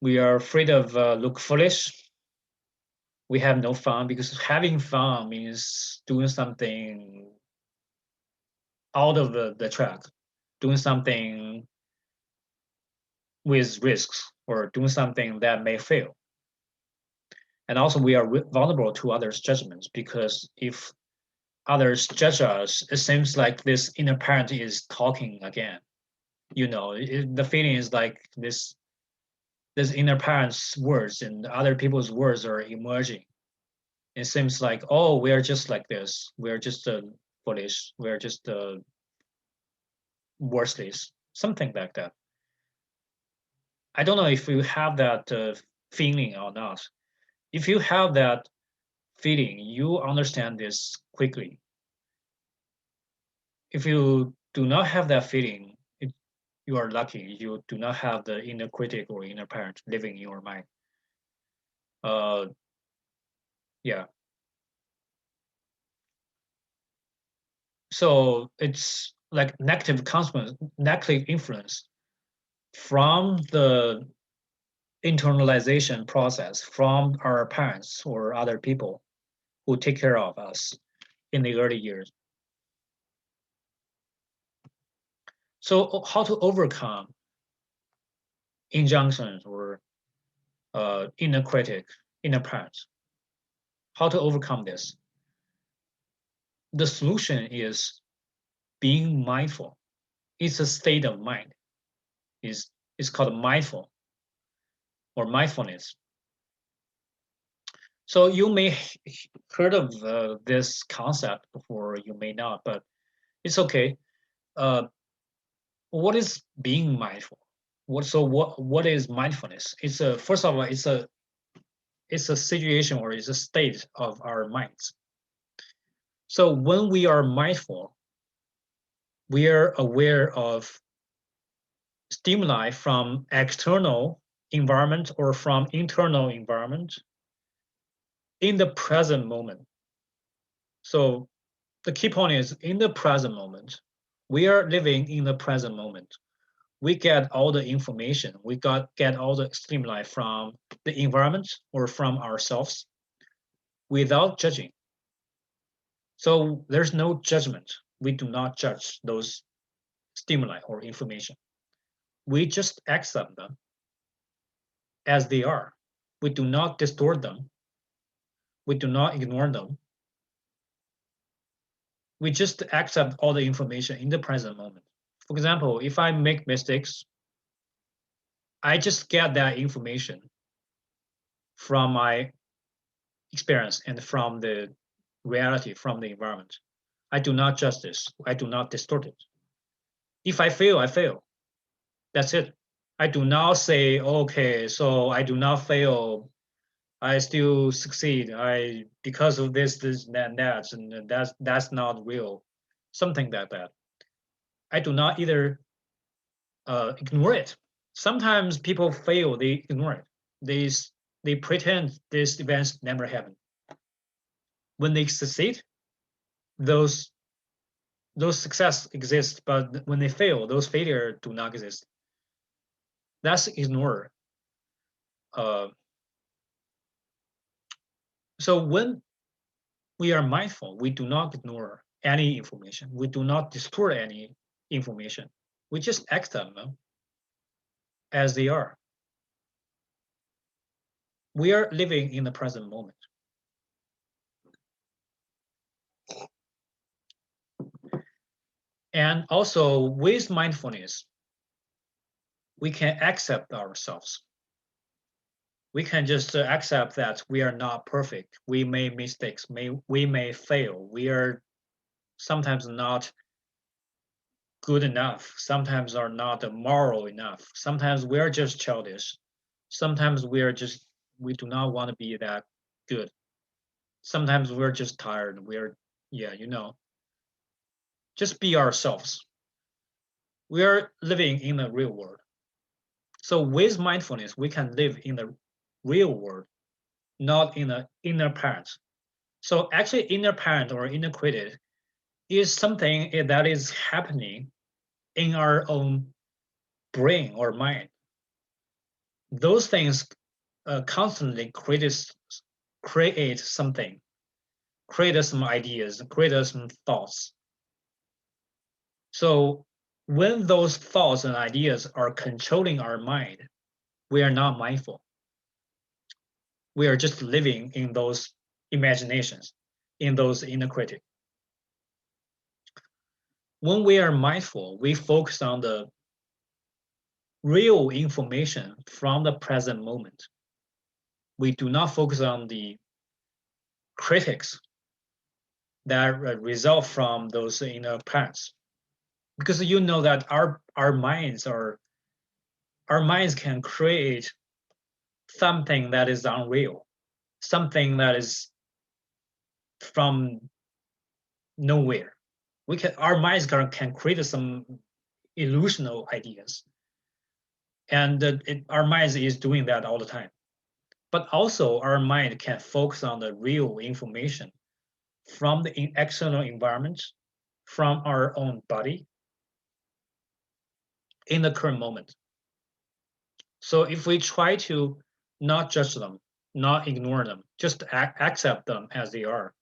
We are afraid of look foolish. We have no fun because having fun means doing something out of the track, doing something with risks or doing something that may fail. And also we are vulnerable to others' judgments because if others judge us, it seems like this inner parent is talking again. You know, the feeling is like this inner parent's words and other people's words are emerging. It seems like, oh, we are just like this. We are just foolish. We are just worthless. Something like that. I don't know if you have that feeling or not. If you have that feeling, you understand this quickly. If you do not have that feeling, you are lucky. You do not have the inner critic or inner parent living in your mind. Uh, yeah. So it's like negative consequence, negative influence from the internalization process from our parents or other people who take care of us in the early years. So how to overcome injunctions or inner critic, inner parents? How to overcome this? The solution is being mindful. It's a state of mind. It's called mindful or mindfulness. So you may heard of this concept before, you may not, but it's okay. Uh, what is being mindful? What is mindfulness? It's a first of all, it's a situation or it's a state of our minds. So when we are mindful, we are aware of stimuli from external environment or from internal environment in the present moment. So the key point is in the present moment, we are living in the present moment. We get all the information, get all the stimuli from the environment or from ourselves without judging. So there's no judgment. We do not judge those stimuli or information. We just accept them as they are. We do not distort them. We do not ignore them. We just accept all the information in the present moment. For example, if I make mistakes, I just get that information from my experience and from the reality from the environment. I do not judge this. I do not distort it. If I fail, I fail. That's it. I do not say, okay, so I do not fail. I still succeed. I because of this, and that, and that's not real. Something like that. I do not either ignore it. Sometimes people fail, they ignore it. They pretend these events never happened. When they succeed, those success exist, but when they fail, those failure do not exist. That's ignored. So when we are mindful, we do not ignore any information. We do not distort any information. We just act them as they are. We are living in the present moment. And also with mindfulness, we can accept ourselves. We can just accept that we are not perfect. We make mistakes. We may fail. We are sometimes not good enough. Sometimes are not moral enough. Sometimes we are just childish. Sometimes we do not want to be that good. Sometimes we're just tired. Just be ourselves. We are living in the real world. So with mindfulness, we can live in the real world, not in the inner parent. So actually inner parent or inner critic is something that is happening in our own brain or mind. Those things constantly create something, create some ideas, create some thoughts. So when those thoughts and ideas are controlling our mind, we are not mindful. We are just living in those imaginations, in those inner critic. When we are mindful, we focus on the real information from the present moment. We do not focus on the critics that result from those inner parents, because you know that our minds can create something that is unreal, something that is from nowhere. Our minds can create some illusional ideas, and our minds is doing that all the time. But also our mind can focus on the real information from the external environment, from our own body in the current moment. So if we try to not judge them, not ignore them, just accept them as they are,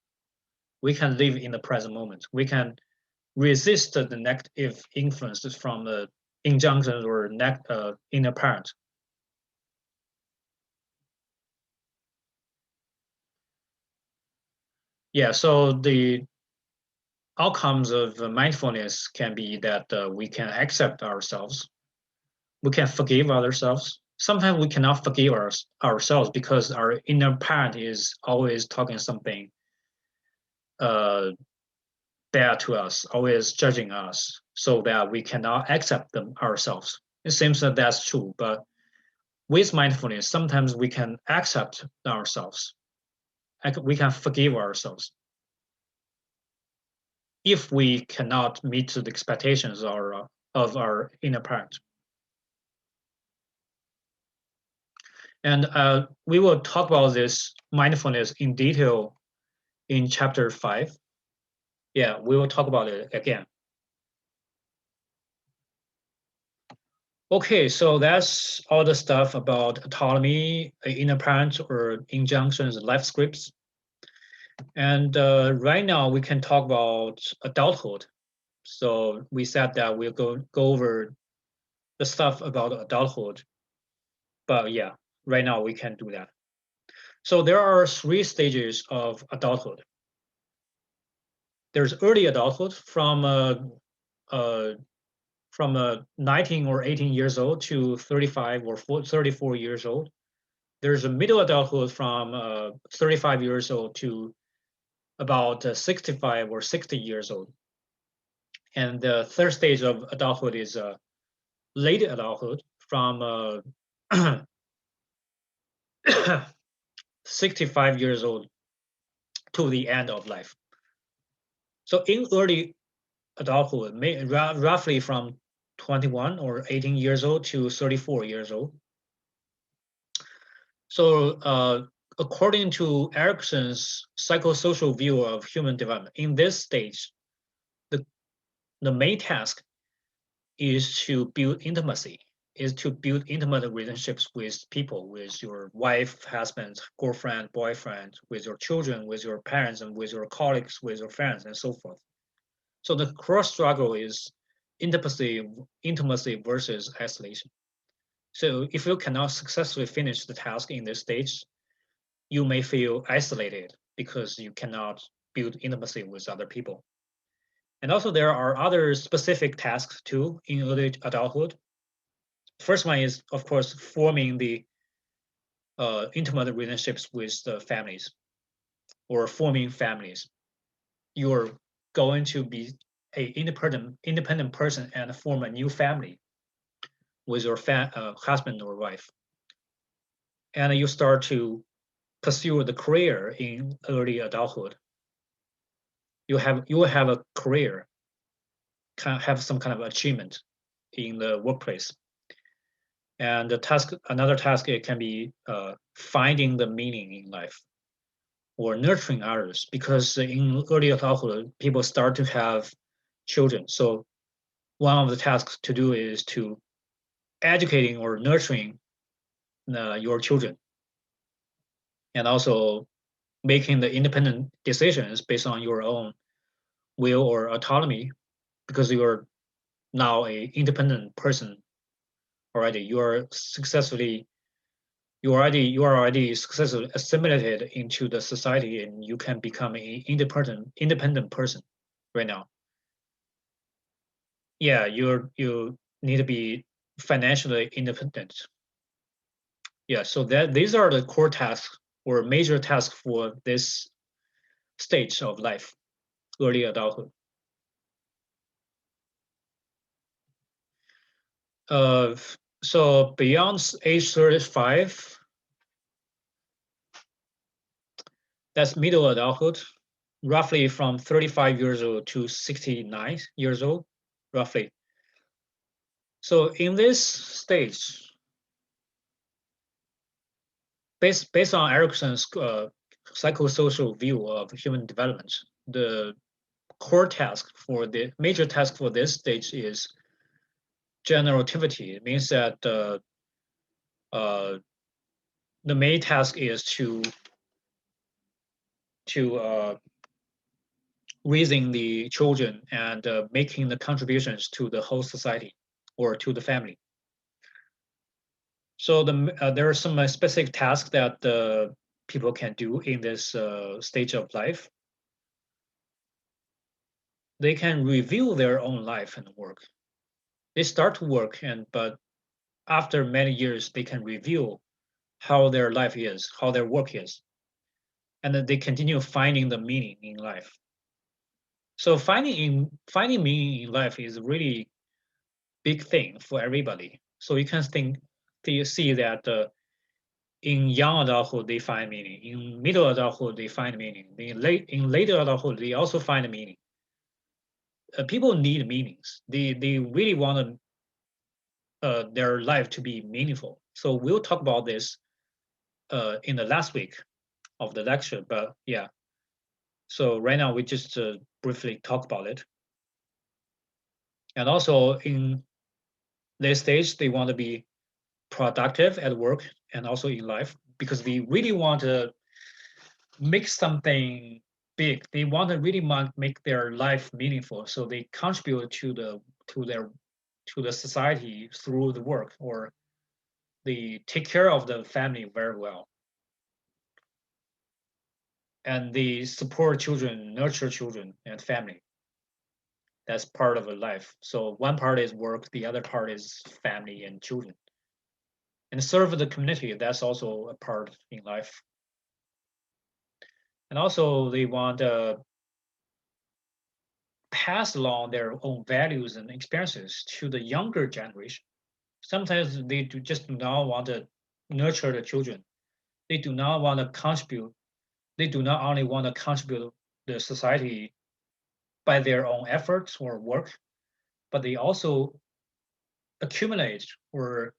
we can live in the present moment. We can resist the negative influences from the injunctions or inner parent. Yeah, so the outcomes of mindfulness can be that we can accept ourselves, we can forgive ourselves. Sometimes we cannot forgive ourselves because our inner parent is always talking something bad to us, always judging us, so that we cannot accept them ourselves. It seems that that's true, but with mindfulness, sometimes we can accept ourselves. We can forgive ourselves if we cannot meet the expectations of our inner parent. And we will talk about this mindfulness in detail in chapter 5. Yeah, we will talk about it again. Okay, so that's all the stuff about autonomy, inner parent, or injunctions, life scripts. And right now we can talk about adulthood. So we said that we'll go over the stuff about adulthood. But yeah, right now we can do that. So there are 3 stages of adulthood. There's early adulthood from 19 or 18 years old to 35 or 34 years old. There's a middle adulthood from 35 years old to about 65 or 60 years old. And the third stage of adulthood is late adulthood from 65 years old to the end of life. So in early adulthood, roughly from 21 or 18 years old to 34 years old. So according to Erikson's psychosocial view of human development, in this stage, the main task is to build intimacy, is to build intimate relationships with people, with your wife, husband, girlfriend, boyfriend, with your children, with your parents, and with your colleagues, with your friends, and so forth. So the cross struggle is intimacy versus isolation. So if you cannot successfully finish the task in this stage, you may feel isolated because you cannot build intimacy with other people. And also there are other specific tasks too in early adulthood. First one is, of course, forming the intimate relationships with the families or forming families. You're going to be a independent person and form a new family with your husband or wife. And you start to pursue the career in early adulthood. You will have a career, have some kind of achievement in the workplace. And another task, it can be finding the meaning in life or nurturing others, because in early adulthood, people start to have children. So one of the tasks to do is to educating or nurturing your children, and also making the independent decisions based on your own will or autonomy, because you are now a independent person already. You are already successfully assimilated into the society, and you can become an independent person right now. Yeah, you need to be financially independent. Yeah, so these are the core tasks or major tasks for this stage of life, early adulthood. Uh, so beyond age 35, that's middle adulthood, roughly from 35 years old to 69 years old, roughly. So in this stage, based on Erikson's psychosocial view of human development, the major task for this stage is generativity. It means that uh, the main task is to raising the children and making the contributions to the whole society or to the family. So there are some specific tasks that people can do in this stage of life. They can review their own life and work. They start to work, but after many years, they can review how their life is, how their work is, and then they continue finding the meaning in life. So finding meaning in life is a really big thing for everybody. So you can see that in young adulthood they find meaning, in middle adulthood they find meaning, in later adulthood they also find meaning. People need meanings. They really want their life to be meaningful. So we'll talk about this in the last week of the lecture. But yeah, so right now we just briefly talk about it. And also in this stage, they want to be productive at work and also in life, because they really want to make something big. They want to really make their life meaningful. So they contribute to the society through the work, or they take care of the family very well. And they support children, nurture children and family. That's part of a life. So one part is work, the other part is family and children. And serve the community, that's also a part in life. And also they want to pass along their own values and experiences to the younger generation. Sometimes they do not want to nurture the children. They do not want to contribute. They do not only want to contribute the society by their own efforts or work, but they also accumulate or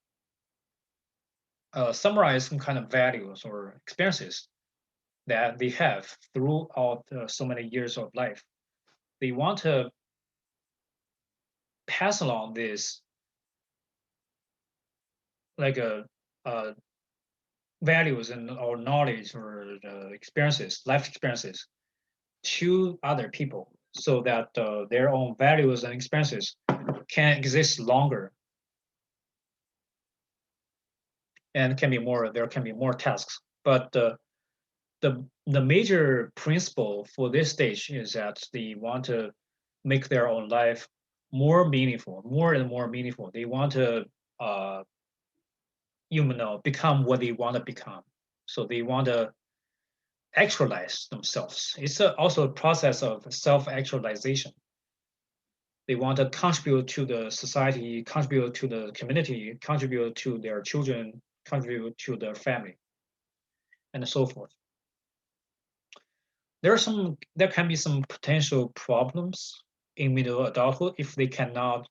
summarize some kind of values or experiences that they have throughout so many years of life. They want to pass along this like a values and or knowledge or experiences, life experiences to other people so that their own values and experiences can exist longer and can be more, there can be more tasks. But the major principle for this stage is that they want to make their own life more meaningful, more and more meaningful. They want to uh, become what they want to become. So they want to actualize themselves. It's also a process of self-actualization. They want to contribute to the society, contribute to the community, contribute to their children, contribute to their family, and so forth. There can be some potential problems in middle adulthood if they cannot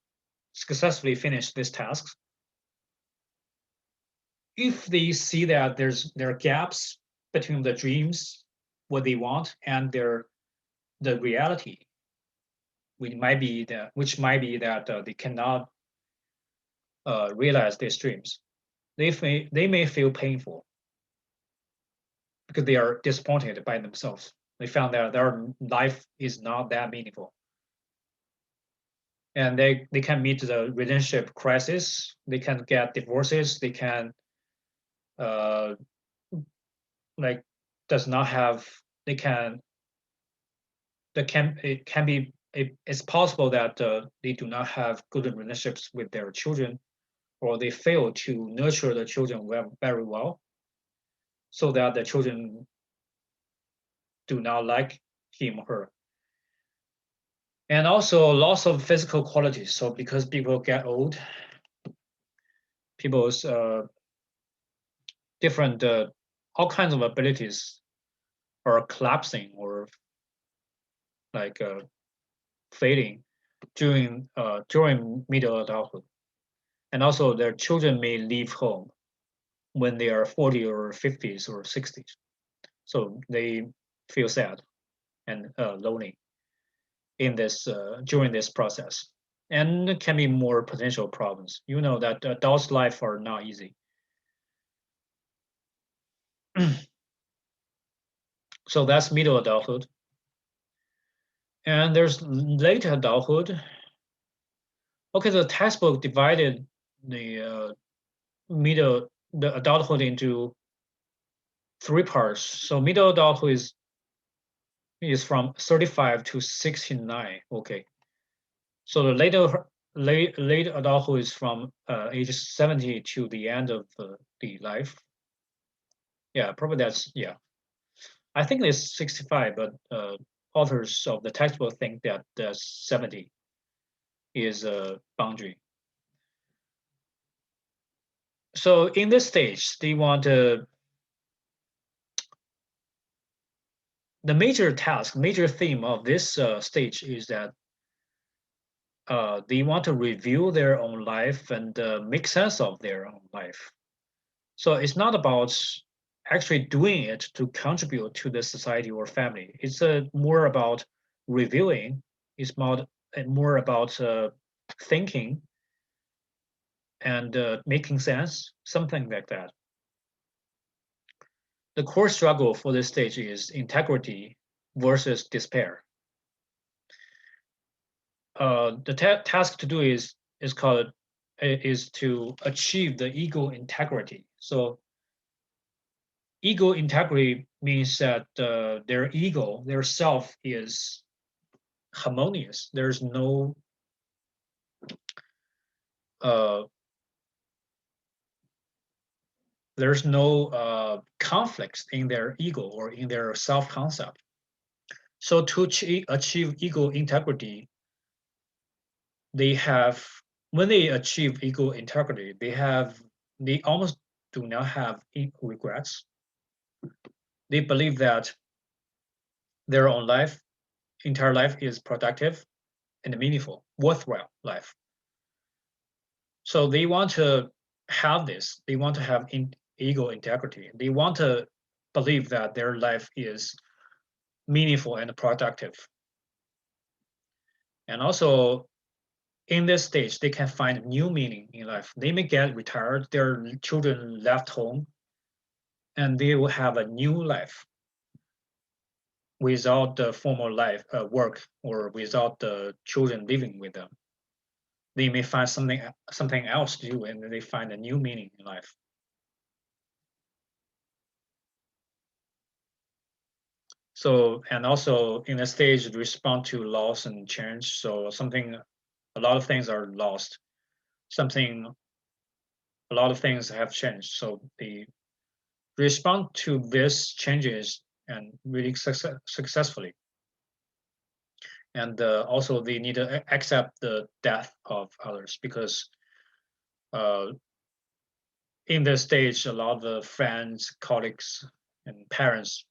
successfully finish these tasks. If they see that there are gaps between the dreams, what they want, and the reality, which might be that they cannot realize these dreams. They may feel painful because they are disappointed by themselves. They found that their life is not that meaningful. And they can meet the relationship crisis. They can get divorces. They can uh, like does not have. They can. It can be. It's possible that they do not have good relationships with their children, or they fail to nurture the children very well, so that the children do not like him or her. And also loss of physical qualities. So because people get old, people's different all kinds of abilities are collapsing or like fading during middle adulthood. And also their children may leave home when they are 40 or 50s or 60s. So they feel sad and lonely in this during this process. And can be more potential problems. You know that adults' life are not easy. So that's middle adulthood. And there's late adulthood. Okay, the textbook divided the the adulthood into three parts. So middle adulthood is from 35 to 69. Okay. So the late adulthood is from age 70 to the end of the life. Yeah, probably that's yeah. I think it's 65, but authors of the textbook think that 70 is a boundary. So in this stage, they want to the major theme of this stage is that they want to review their own life and make sense of their own life. So it's not about actually doing it to contribute to the society or family. It's more about reviewing. It's more about thinking and making sense, something like that. The core struggle for this stage is integrity versus despair. The task to do is called is to achieve the ego integrity. So ego integrity means that their ego, their self is harmonious. Uh, there's no conflicts in their ego or in their self-concept. So to achieve ego integrity, when they achieve ego integrity, they almost do not have regrets. They believe that their own entire life is productive and meaningful, worthwhile life. So they want to have this. They want to have ego integrity. They want to believe that their life is meaningful and productive. And also, in this stage, they can find new meaning in life. They may get retired, their children left home, and they will have a new life without the formal life work or without the children living with them. They may find something else to do, and they find a new meaning in life. So, and also in a stage respond to loss and change. So a lot of things are lost. A lot of things have changed. So they respond to these changes and really successfully. And also they need to accept the death of others because in this stage, a lot of friends, colleagues, and parents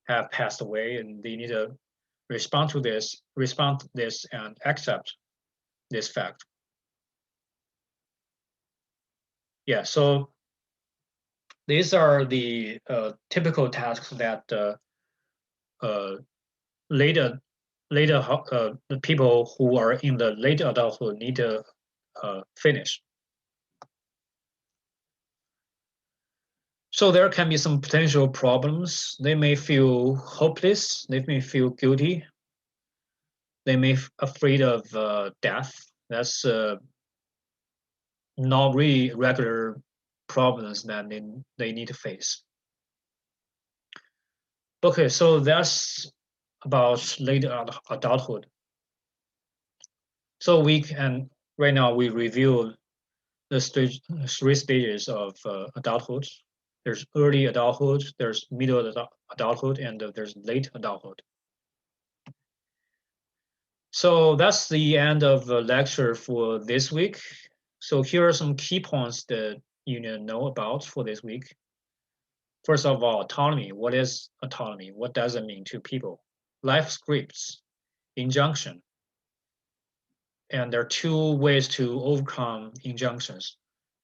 have passed away, and they need to respond to this, and accept this fact. Yeah, so these are the typical tasks that later the people who are in the late adulthood need to finish. So there can be some potential problems. They may feel hopeless. They may feel guilty. They may afraid of death. That's not really regular problems that they need to face. Okay, so that's about late adulthood. So right now we review the three stages of adulthood. There's early adulthood, there's middle adulthood, and there's late adulthood. So that's the end of the lecture for this week. So here are some key points that you need to know about for this week. First of all, autonomy. What is autonomy? What does it mean to people? Life scripts, injunction. And there are two ways to overcome injunctions.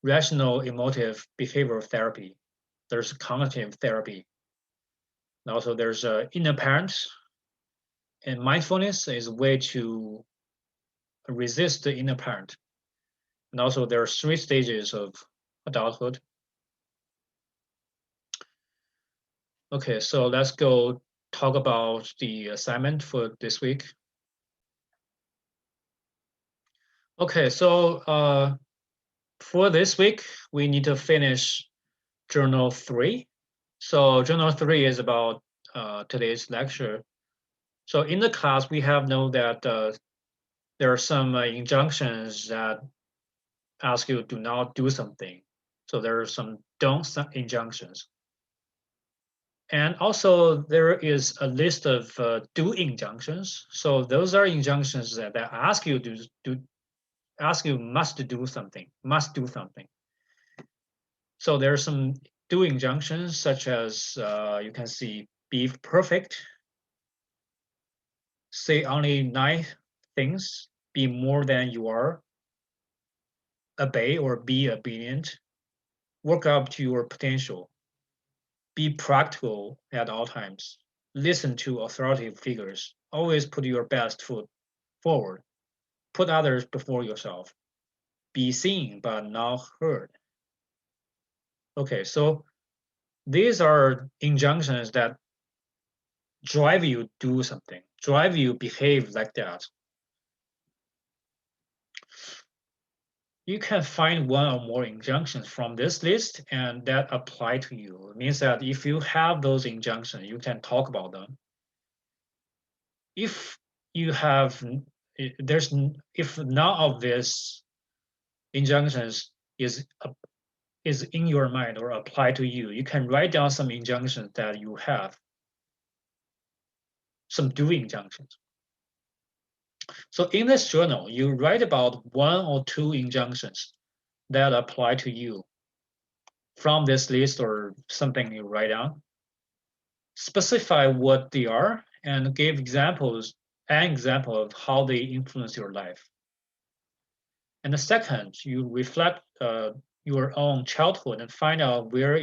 Rational emotive behavioral therapy. There's cognitive therapy. And also there's inner parent. And mindfulness is a way to resist the inner parent. And also there are three stages of adulthood. Okay, so let's go talk about the assignment for this week. Okay, so for this week, we need to finish Journal 3. So Journal 3 is about today's lecture. So in the class, we have known that there are some injunctions that ask you to not do something. So there are some don't injunctions. And also there is a list of do injunctions. So those are injunctions that ask you must do something, must do something. So there are some do injunctions such as you can see be perfect, say only nice things, be more than you are, obey or be obedient, work up to your potential, be practical at all times, listen to authoritative figures, always put your best foot forward, put others before yourself, be seen but not heard. Okay, so these are injunctions that drive you do something, drive you behave like that. You can find one or more injunctions from this list and that apply to you. It means that if you have those injunctions, you can talk about them. If you have, if none of these injunctions is in your mind or apply to you, you can write down some injunctions that you have, some doing injunctions. So in this journal, you write about 1 or 2 injunctions that apply to you from this list or something you write down. Specify what they are and give an example of how they influence your life. And the second, you reflect your own childhood and find out where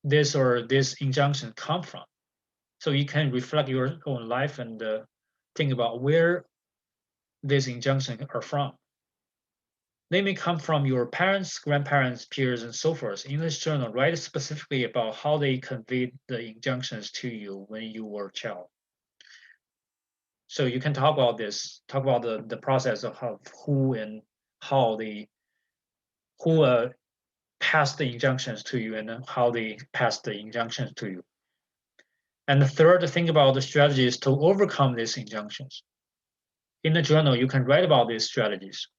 this or this injunction come from. So you can reflect your own life and think about where these injunctions are from. They may come from your parents, grandparents, peers, and so forth. In this journal, write specifically about how they conveyed the injunctions to you when you were a child. So you can talk about this, talk about the process of who and how who passed the injunctions to you and how they passed the injunctions to you. And the third, think about the strategies to overcome these injunctions. In the journal, you can write about these strategies.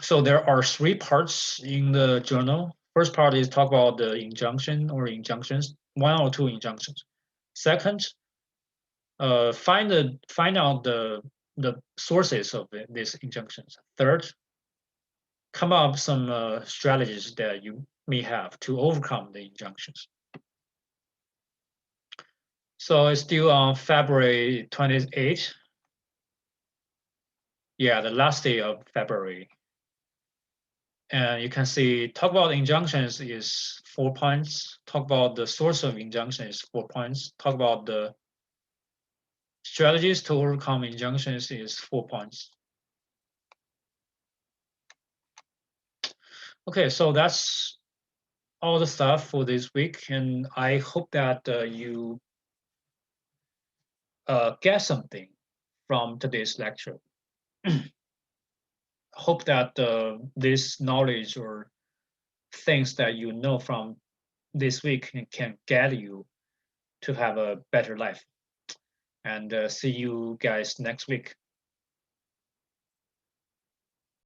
So there are 3 parts in the journal. First part is talk about the injunction or injunctions, 1 or 2 injunctions. Second, find out the sources of these injunctions. Third, come up with some strategies that you may have to overcome the injunctions. So it's due on February 28th. Yeah, the last day of February. And you can see, talk about injunctions is 4 points. Talk about the source of injunction is 4 points. Talk about the strategies to overcome injunctions is 4 points. Okay, so that's all the stuff for this week, and I hope that you get something from today's lecture. Hope that this knowledge or things that you know from this week can get you to have a better life. And see you guys next week.